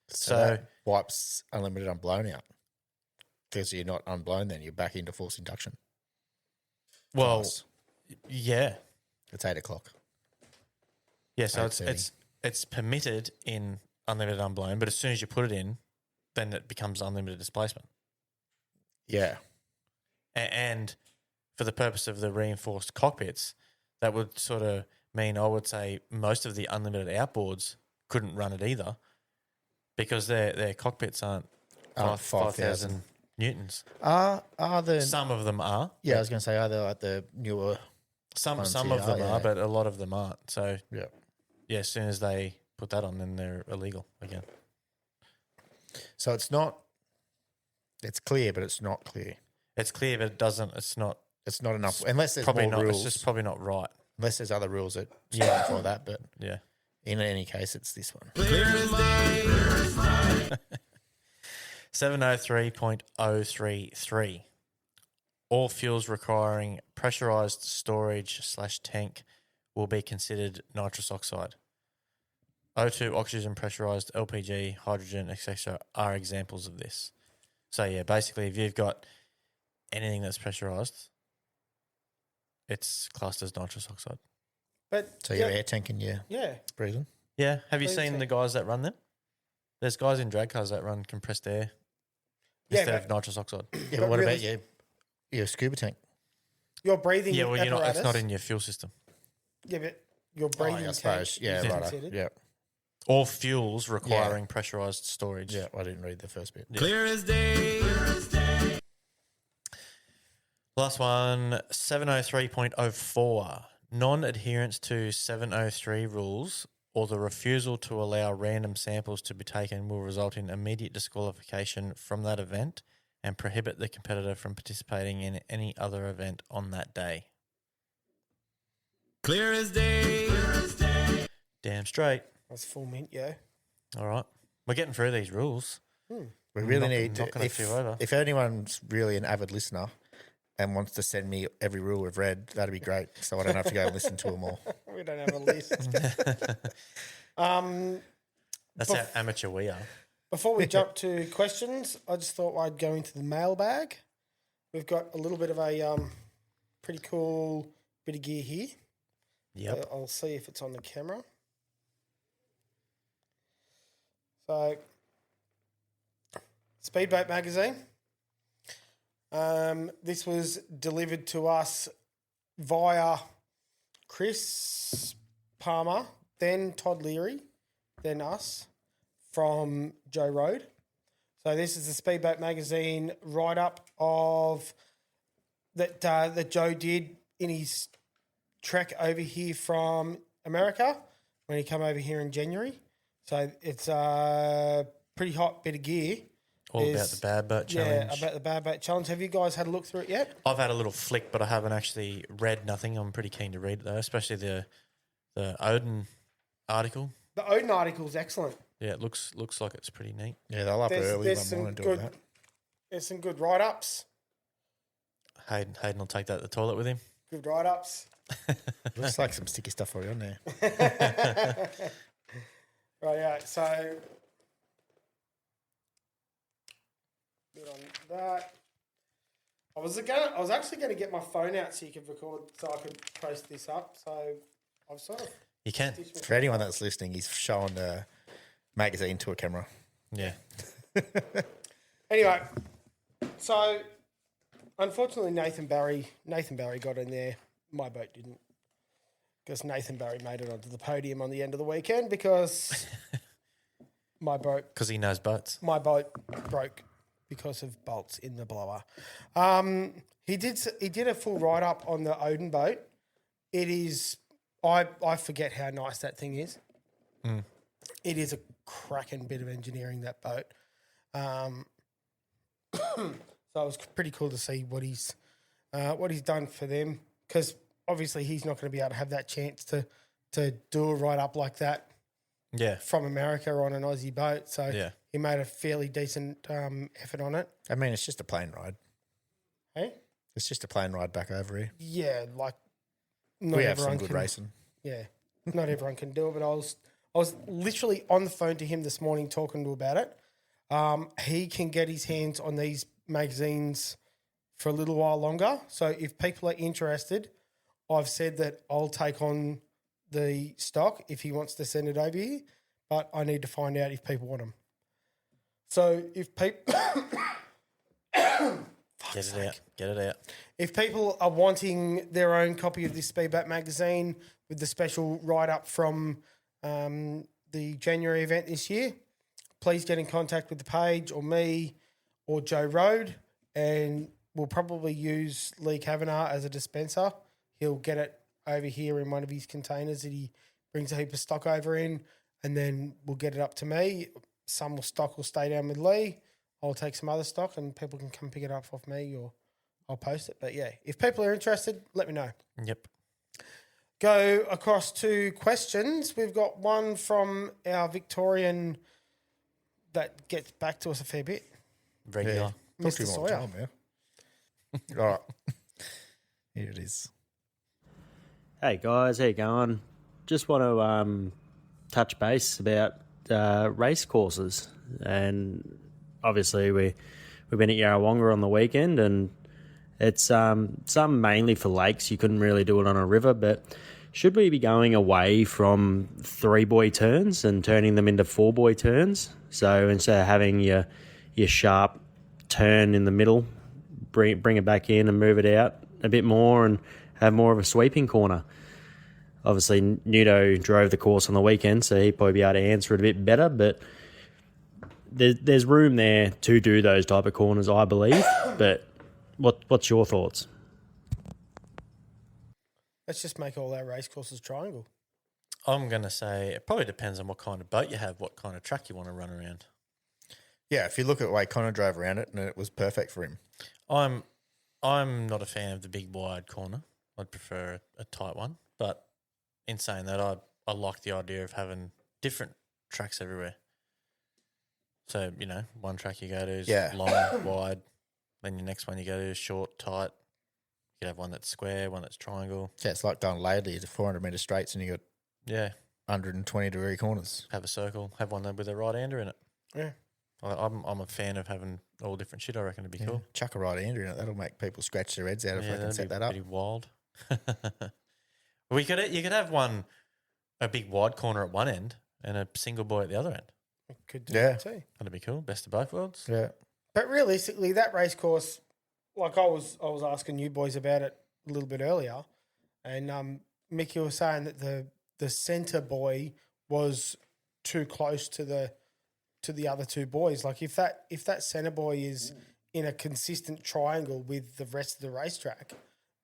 So So, that wipes unlimited unblown out because you're not unblown. Then you're back into forced induction. well, Class. yeah. It's 8 o'clock. Yeah, so 8:30. it's permitted in unlimited unblown, but as soon as you put it in, then it becomes unlimited displacement. Yeah, And for the purpose of the reinforced cockpits, that would sort of mean I would say most of the unlimited outboards couldn't run it either because their cockpits aren't 5,000 newtons. are the Some of them are. yeah? I was going to say are they like the newer? Some ones, of yeah, them yeah. are, but a lot of them aren't. So Yeah. yeah, as soon as they put that on, then they're illegal again. So it's not. It's clear, but it's not clear. It's clear, but it doesn't. It's not. It's not enough unless there's Probably more not. rules. It's just probably not right. Unless there's other rules that Yeah. for that, but Yeah. in any case, it's this one. Clear as day. 703.033. All fuels requiring pressurized storage/tank will be considered nitrous oxide. O2, oxygen pressurized, LPG, hydrogen, etc. are examples of this. So yeah, basically, if you've got anything that's pressurized, it's classed as nitrous oxide. But So your air tank and your yeah. breathing. Yeah. Have you What do you seen the think? guys that run them? There's guys in drag cars that run compressed air Yeah, instead but- of nitrous oxide. Yeah, But but what really- about your scuba tank? Your breathing Yeah, well, you're not. It's not apparatus- in your fuel system. Yeah, but your breathing I suppose. tank Yeah, is right. considered. Yeah, All fuels requiring pressurized storage. yeah. I didn't read the first bit. Clear as day. Last one, 703.04. Non-adherence to 703 rules or the refusal to allow random samples to be taken will result in immediate disqualification from that event and prohibit the competitor from participating in any other event on that day. Clear as day. Damn straight. That's full mint, yeah. All right. We're getting through these rules. We really Knocking- need to. knocking a few over. If anyone's really an avid listener and wants to send me every rule we've read, that'd be great. So I don't have to go and listen to them all. We don't have a list. That's how amateur we are. Before we jump to questions, I just thought I'd go into the mailbag. We've got a little bit of a pretty cool bit of gear here. Yep. I'll see if it's on the camera. So, Speedboat magazine. This was delivered to us via Chris Palmer, then Todd Leary, then us, from Joe Road. So this is the Speedboat magazine write-up of that Joe did in his trek over here from America when he came over here in January. So it's pretty hot bit of gear. All about the bad boat challenge. Yeah, about the bad boat challenge. Have you guys had a look through it yet? I've had a little flick, but I haven't actually read nothing. I'm pretty keen to read it though, especially the Odin article. The Odin article is excellent. Yeah, it looks like it's pretty neat. Yeah, they'll up early. There's If I'm some want to do good, that. there's some good write-ups. Hayden will take that to the toilet with him. Good write-ups. Looks like some sticky stuff already on there. Right, yeah. So, good on that. I was actually going to get my phone out so you could record, so I could post this up. So I've sort of. You can. For anyone that's listening, he's showing the magazine to a camera. Yeah. Anyway, so unfortunately Nathan Barry got in there. My boat didn't, because Nathan Barry made it onto the podium on the end of the weekend because my boat Because he knows boats. broke because of bolts in the blower. He did a full write up on the Odin boat. It is I forget how nice that thing is. It is a cracking bit of engineering, that boat. So it was pretty cool to see what he's done for them, because obviously he's not going to be able to have that chance to do a write up like that Yeah. from America on an Aussie boat. So Yeah. he made a fairly decent effort on it. I mean, it's just a plane ride. Hey? It's just a plane ride back over here. Yeah, like not We have some everyone good can, racing. Yeah, not everyone can do it, but I was literally on the phone to him this morning talking to him about it. He can get his hands on these magazines for a little while longer. So if people are interested, I've said that I'll take on the stock if he wants to send it over here, but I need to find out if people want them. So if people... Get it out. Get it out. If people are wanting their own copy of this Speedboat magazine with the special write-up from the January event this year, please get in contact with the page or me or Joe Road, and we'll probably use Lee Kavanagh as a dispenser. He'll get it over here in one of his containers that he brings a heap of stock over in, and then we'll get it up to me. Some stock will stay down with Lee. I'll take some other stock and people can come pick it up off me, or I'll post it. But yeah, if people are interested, let me know. Yep. Go across to questions. We've got one from our Victorian that gets back to us a fair bit. Regular. Talk to Mr. him all the Sawyer. time, yeah. All right. Here it is. Hey guys, how you going? Just want to touch base about race courses, and obviously we've been at Yarrawonga on the weekend, and it's some mainly for lakes. You couldn't really do it on a river, but should we be going away from 3-buoy turns and turning them into 4-buoy turns? So instead of having your sharp turn in the middle, bring it back in and move it out a bit more and have more of a sweeping corner. Obviously, Nudo drove the course on the weekend, so he'd probably be able to answer it a bit better, but there's room there to do those type of corners, I believe. But what's your thoughts? Let's just make all our race courses triangle. I'm going to say it probably depends on what kind of boat you have, what kind of track you want to run around. Yeah, if you look at the way Connor drove around it, and it was perfect for him. I'm not a fan of the big wide corner. I'd prefer a tight one. But in saying that, I like the idea of having different tracks everywhere. So, one track you go to is long, wide. Then your next one you go to is short, tight. You could have one that's square, one that's triangle. Yeah, it's like going Laidley to 400-metre straights and you got Yeah. 120-degree corners. Have a circle. Have one with a right-hander in it. Yeah. I'm a fan of having all different shit. I reckon it'd be cool. Chuck a right-hander in it. That'll make people scratch their heads out if they can that'd set be that up. pretty wild. You could have a big wide corner at one end and a single buoy at the other end. Could do Yeah. that too. That'd be cool. Best of both worlds. Yeah. But realistically, that race course, like I was asking you boys about it a little bit earlier, and Mickey was saying that the centre buoy was too close to the other two buoys. Like if that centre buoy is in a consistent triangle with the rest of the racetrack,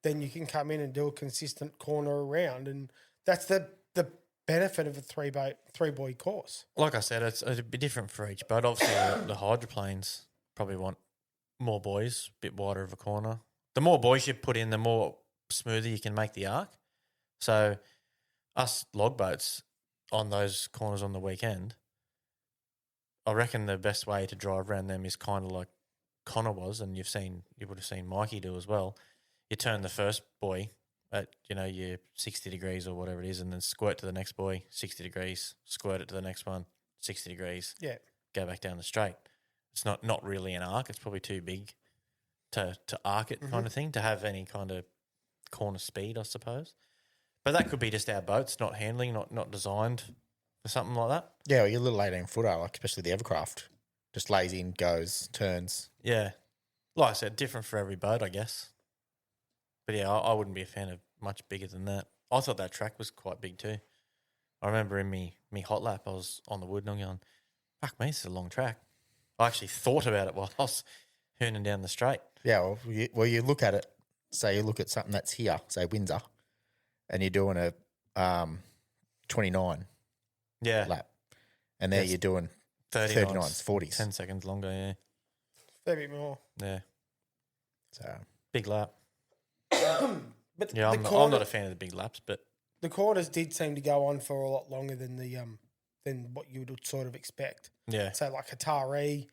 then you can come in and do a consistent corner around, and that's the benefit of a three boy course. Like I said, it'd be different for each boat. Obviously, the hydroplanes probably want more buoys, a bit wider of a corner. The more buoys you put in, the more smoother you can make the arc. So us log boats on those corners on the weekend, I reckon the best way to drive around them is kind of like Connor was, and you would have seen Mikey do as well. You turn the first buoy at, your 60 degrees or whatever it is, and then squirt to the next buoy, 60 degrees, squirt it to the next one, 60 degrees. Yeah. Go back down the straight. It's not really an arc. It's probably too big to arc it kind of thing, to have any kind of corner speed, I suppose. But that could be just our boats, not handling, not designed for something like that. Yeah, well, your little 18-footer, like especially the Evercraft, just lays in, goes, turns. Yeah. Like I said, different for every boat, I guess. But yeah, I wouldn't be a fan of much bigger than that. I thought that track was quite big too. I remember in me hot lap, I was on the wood and I'm going, fuck me, this is a long track. I actually thought about it while I was hooning down the straight. Yeah, well, you look at it, say you look at something that's here, say Windsor, and you're doing a 29 Yeah. lap. And there Yes. you're doing 39s, 39s, 40s. 10 seconds longer, yeah. Fair bit more. Yeah. So, Big lap. But Yeah, I'm not a fan of the big laps, but the corners did seem to go on for a lot longer than than what you would sort of expect. yeah. So like a Taree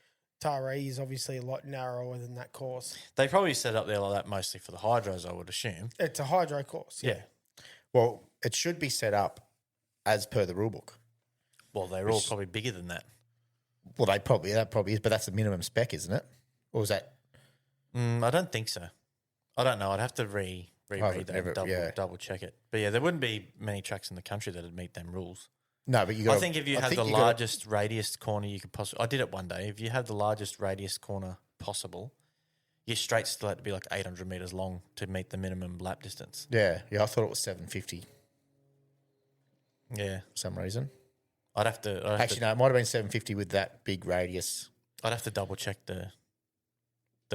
is obviously a lot narrower than that course. They probably set up there like that mostly for the hydros, I would assume. It's a hydro course. Yeah. well, it should be set up as per the rule book. Well, they're all probably bigger than that. Well, that probably is, but that's the minimum spec, isn't it? Or is that? I don't think so. I don't know. I'd have to reread I've that never- and yeah. double check it. But yeah, there wouldn't be many tracks in the country that would meet them rules. No, but you got. I think if you had the largest radius corner you could possibly... I did it one day. If you had the largest radius corner possible, your straight still had to be like 800 metres long to meet the minimum lap distance. Yeah, I thought it was 750 Yeah. for some reason. I'd have to... Actually, no, it might have been 750 with that big radius. I'd have to double check the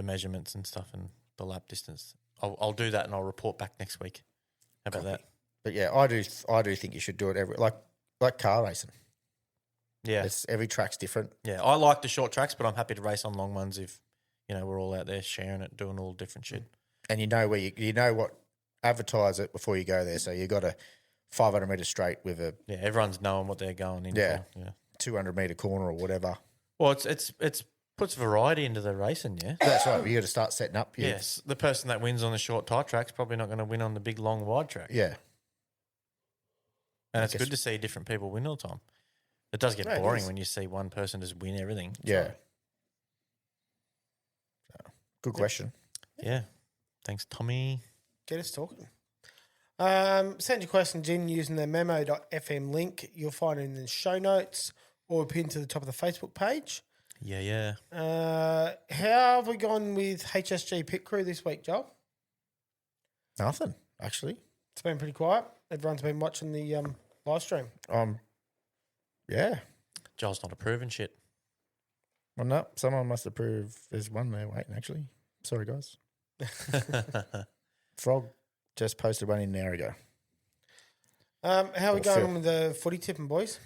measurements and stuff and the lap distance. I'll do that and I'll report back next week. How about that? But yeah, I do think you should do it like car racing. Yeah. It's every track's different. Yeah, I like the short tracks, but I'm happy to race on long ones if, we're all out there sharing it, doing all different shit. And you know where you know what, advertise it before you go there. So you got a 500 metre straight with a Yeah, everyone's knowing what they're going into. Yeah. Yeah. 200 metre corner or whatever. Well, it's puts variety into the racing, yeah? That's right. But you got to start setting up. Yes. The person that wins on the short, tight track's probably not going to win on the big, long, wide track. Yeah. And it's guess- good to see different people win all the time. It does get Yeah, it boring is. when you see one person just win everything. Yeah. So, good question. Yeah. Thanks, Tommy. Get us talking. Send your questions in using the memo.fm link. You'll find it in the show notes or pinned to the top of the Facebook page. Yeah. How have we gone with HSG Pit Crew this week, Joel? Nothing, actually. It's been pretty quiet. Everyone's been watching the live stream. Yeah. Joel's not approving shit. Well, no, someone must approve. There's one there waiting, actually. Sorry, guys. Frog just posted one in an hour ago. How are we Or going Phil. with the footy tipping, boys?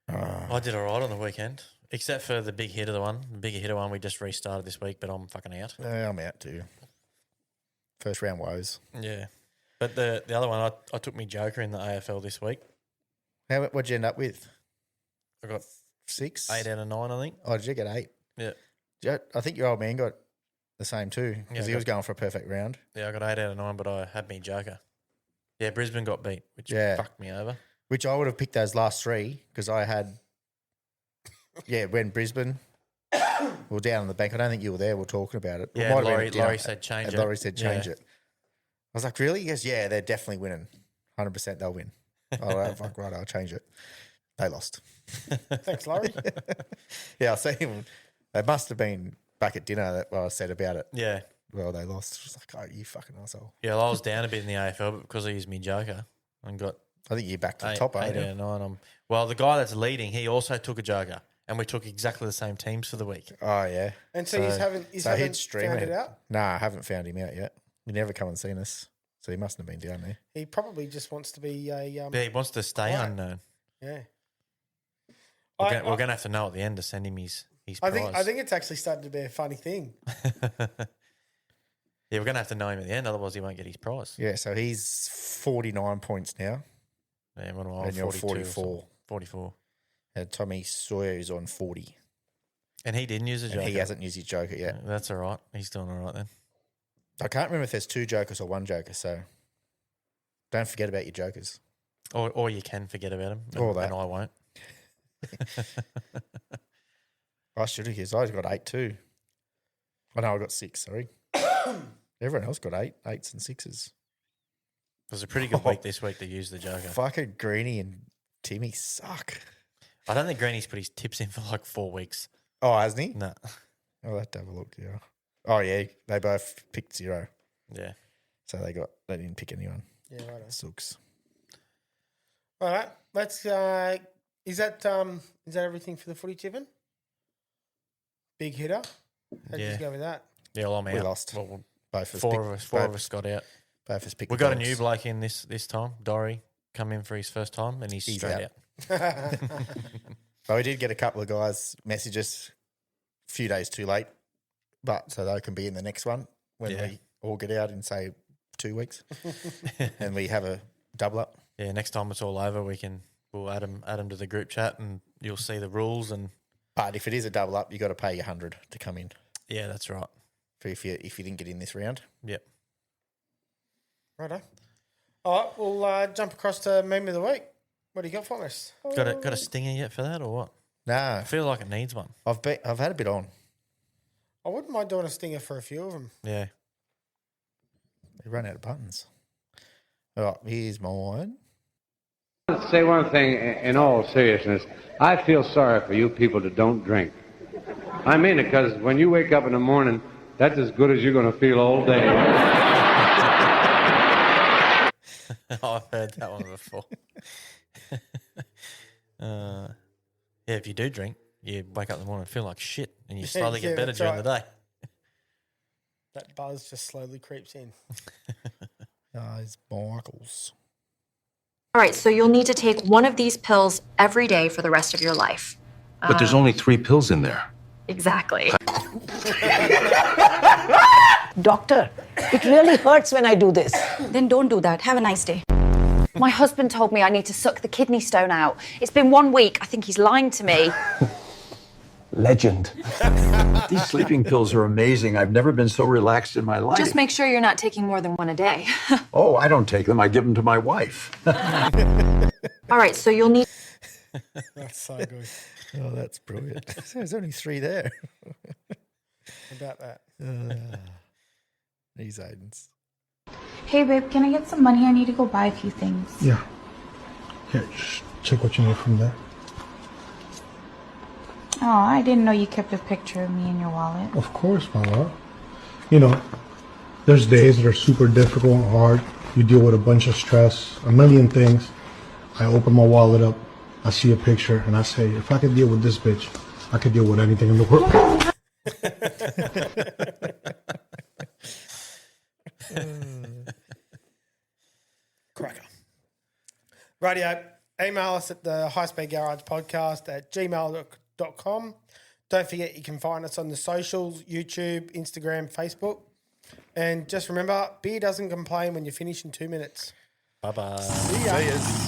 I did all right on the weekend, except for the big hitter one. The bigger hitter one we just restarted this week, but I'm fucking out. Yeah, I'm out too. First round woes. Yeah. But the other one, I took me Joker in the AFL this week. What'd you end up with? I got 6? 8 out of 9, I think. Oh, did you get 8? Yeah. I think your old man got the same too because Yeah, he I was going for a perfect round. Yeah, I got 8 out of 9, but I had me Joker. Yeah, Brisbane got beat, which Yeah. fucked me over. Which I would have picked those last 3 because I had, when Brisbane were down on the bank. I don't think you were there. We were talking about it. It Yeah, might have been at dinner, Laurie said change and it. Laurie said change Yeah. it. I was like, really? He goes, yeah, they're definitely winning. 100% they'll win. Oh, fuck right, I'll change it. They lost. Thanks, Laurie. Yeah, I see him. They must have been back at dinner that I said about it. Yeah. Well, they lost. I was like, oh, you fucking asshole. Yeah, well, I was down a bit in the AFL, but because I used me Joker and got I think you're back to the 8, top, aren't 8 you? out of 9. Well, the guy that's leading, he also took a Joker, and we took exactly the same teams for the week. Oh, yeah. And so you haven't he'd found stream it out? Nah, I haven't found him out yet. He never come and seen us. So he mustn't have been down there. He probably just wants to be a. Yeah, he wants to stay Right. unknown. Yeah. We're going to have to know at the end to send him his I prize. think it's actually starting to be a funny thing. Yeah, we're going to have to know him at the end, otherwise he won't get his prize. Yeah, so he's 49 points now. Yeah, what am I on? And you're 42 or 44. something. 44. And Tommy Sawyer is on 40. And he didn't use a And joker. he hasn't used his joker yet. That's all right. He's doing all right then. I can't remember if there's 2 jokers or 1 joker, so don't forget about your jokers. Or you can forget about him. Or that. And I won't. I should have used. I got 8 too. Oh no, I got 6. Sorry. Everyone else got 8, 8s and 6s. It was a pretty good week this week to use the joker. Fucking Greenie and Timmy suck. I don't think Greeny's put his tips in for like 4 weeks. Oh, hasn't he? No. I'll have to have a look. Yeah. Oh yeah, they both picked 0, Yeah. so they didn't pick anyone. Yeah, right. Sucks. All right, let's. Is that everything for the footy, Chippen? Big hitter. How'd Yeah. you go with that? Yeah, well, I'm We out. lost. Well, Both of us. four of us got out. Both of us picked. We the got a Dogs. new bloke in this time. Dory come in for his first time, and he's straight out. But we did get a couple of guys messages a few days too late, but so they can be in the next one when Yeah. we all get out in say 2 weeks, and we have a double up. Yeah, next time it's all over, we'll add him to the group chat, and you'll see the rules. And But if it is a double up, you got to pay your 100 to come in. yeah, that's right. For if you didn't get in this round. Yep. Righto. All right, we'll jump across to meme of the week. What do you got for us? Got a stinger yet for that or what? Nah, I feel like it needs one. I've had a bit on. I wouldn't mind doing a stinger for a few of them. Yeah. They run out of buttons. All right, here's mine. Let's say one thing in all seriousness. I feel sorry for you people that don't drink. I mean it, because when you wake up in the morning, that's as good as you're going to feel all day. I've heard that one before. Yeah, if you do drink, you wake up in the morning and feel like shit, and you slowly Yeah, get better that's during the day. That buzz just slowly creeps in. It's Michaels. All right, so you'll need to take one of these pills every day for the rest of your life. But there's only 3 pills in there. Exactly. Doctor, it really hurts when I do this. Then don't do that. Have a nice day. My husband told me I need to suck the kidney stone out. It's been 1 week. I think he's lying to me. Legend. These sleeping pills are amazing. I've never been so relaxed in my life. Just make sure you're not taking more than one a day. Oh, I don't take them. I give them to my wife. All right, so you'll need... That's so good. Oh, that's brilliant. There's only 3 there. About that. These Aidens. Hey, babe, can I get some money? I need to go buy a few things. Yeah. Here, just check what you need from there. Oh, I didn't know you kept a picture of me in your wallet. Of course, my love. You know, there's days that are super difficult and hard. You deal with a bunch of stress, a million things. I open my wallet up, I see a picture, and I say, if I could deal with this bitch, I could deal with anything in the world. Cracker. Radio. Email us at the High Speed Garage Podcast at gmail.com. Don't forget you can find us on the socials, YouTube, Instagram, Facebook. And just remember, beer doesn't complain when you finish in 2 minutes. Bye-bye. See ya. See yous.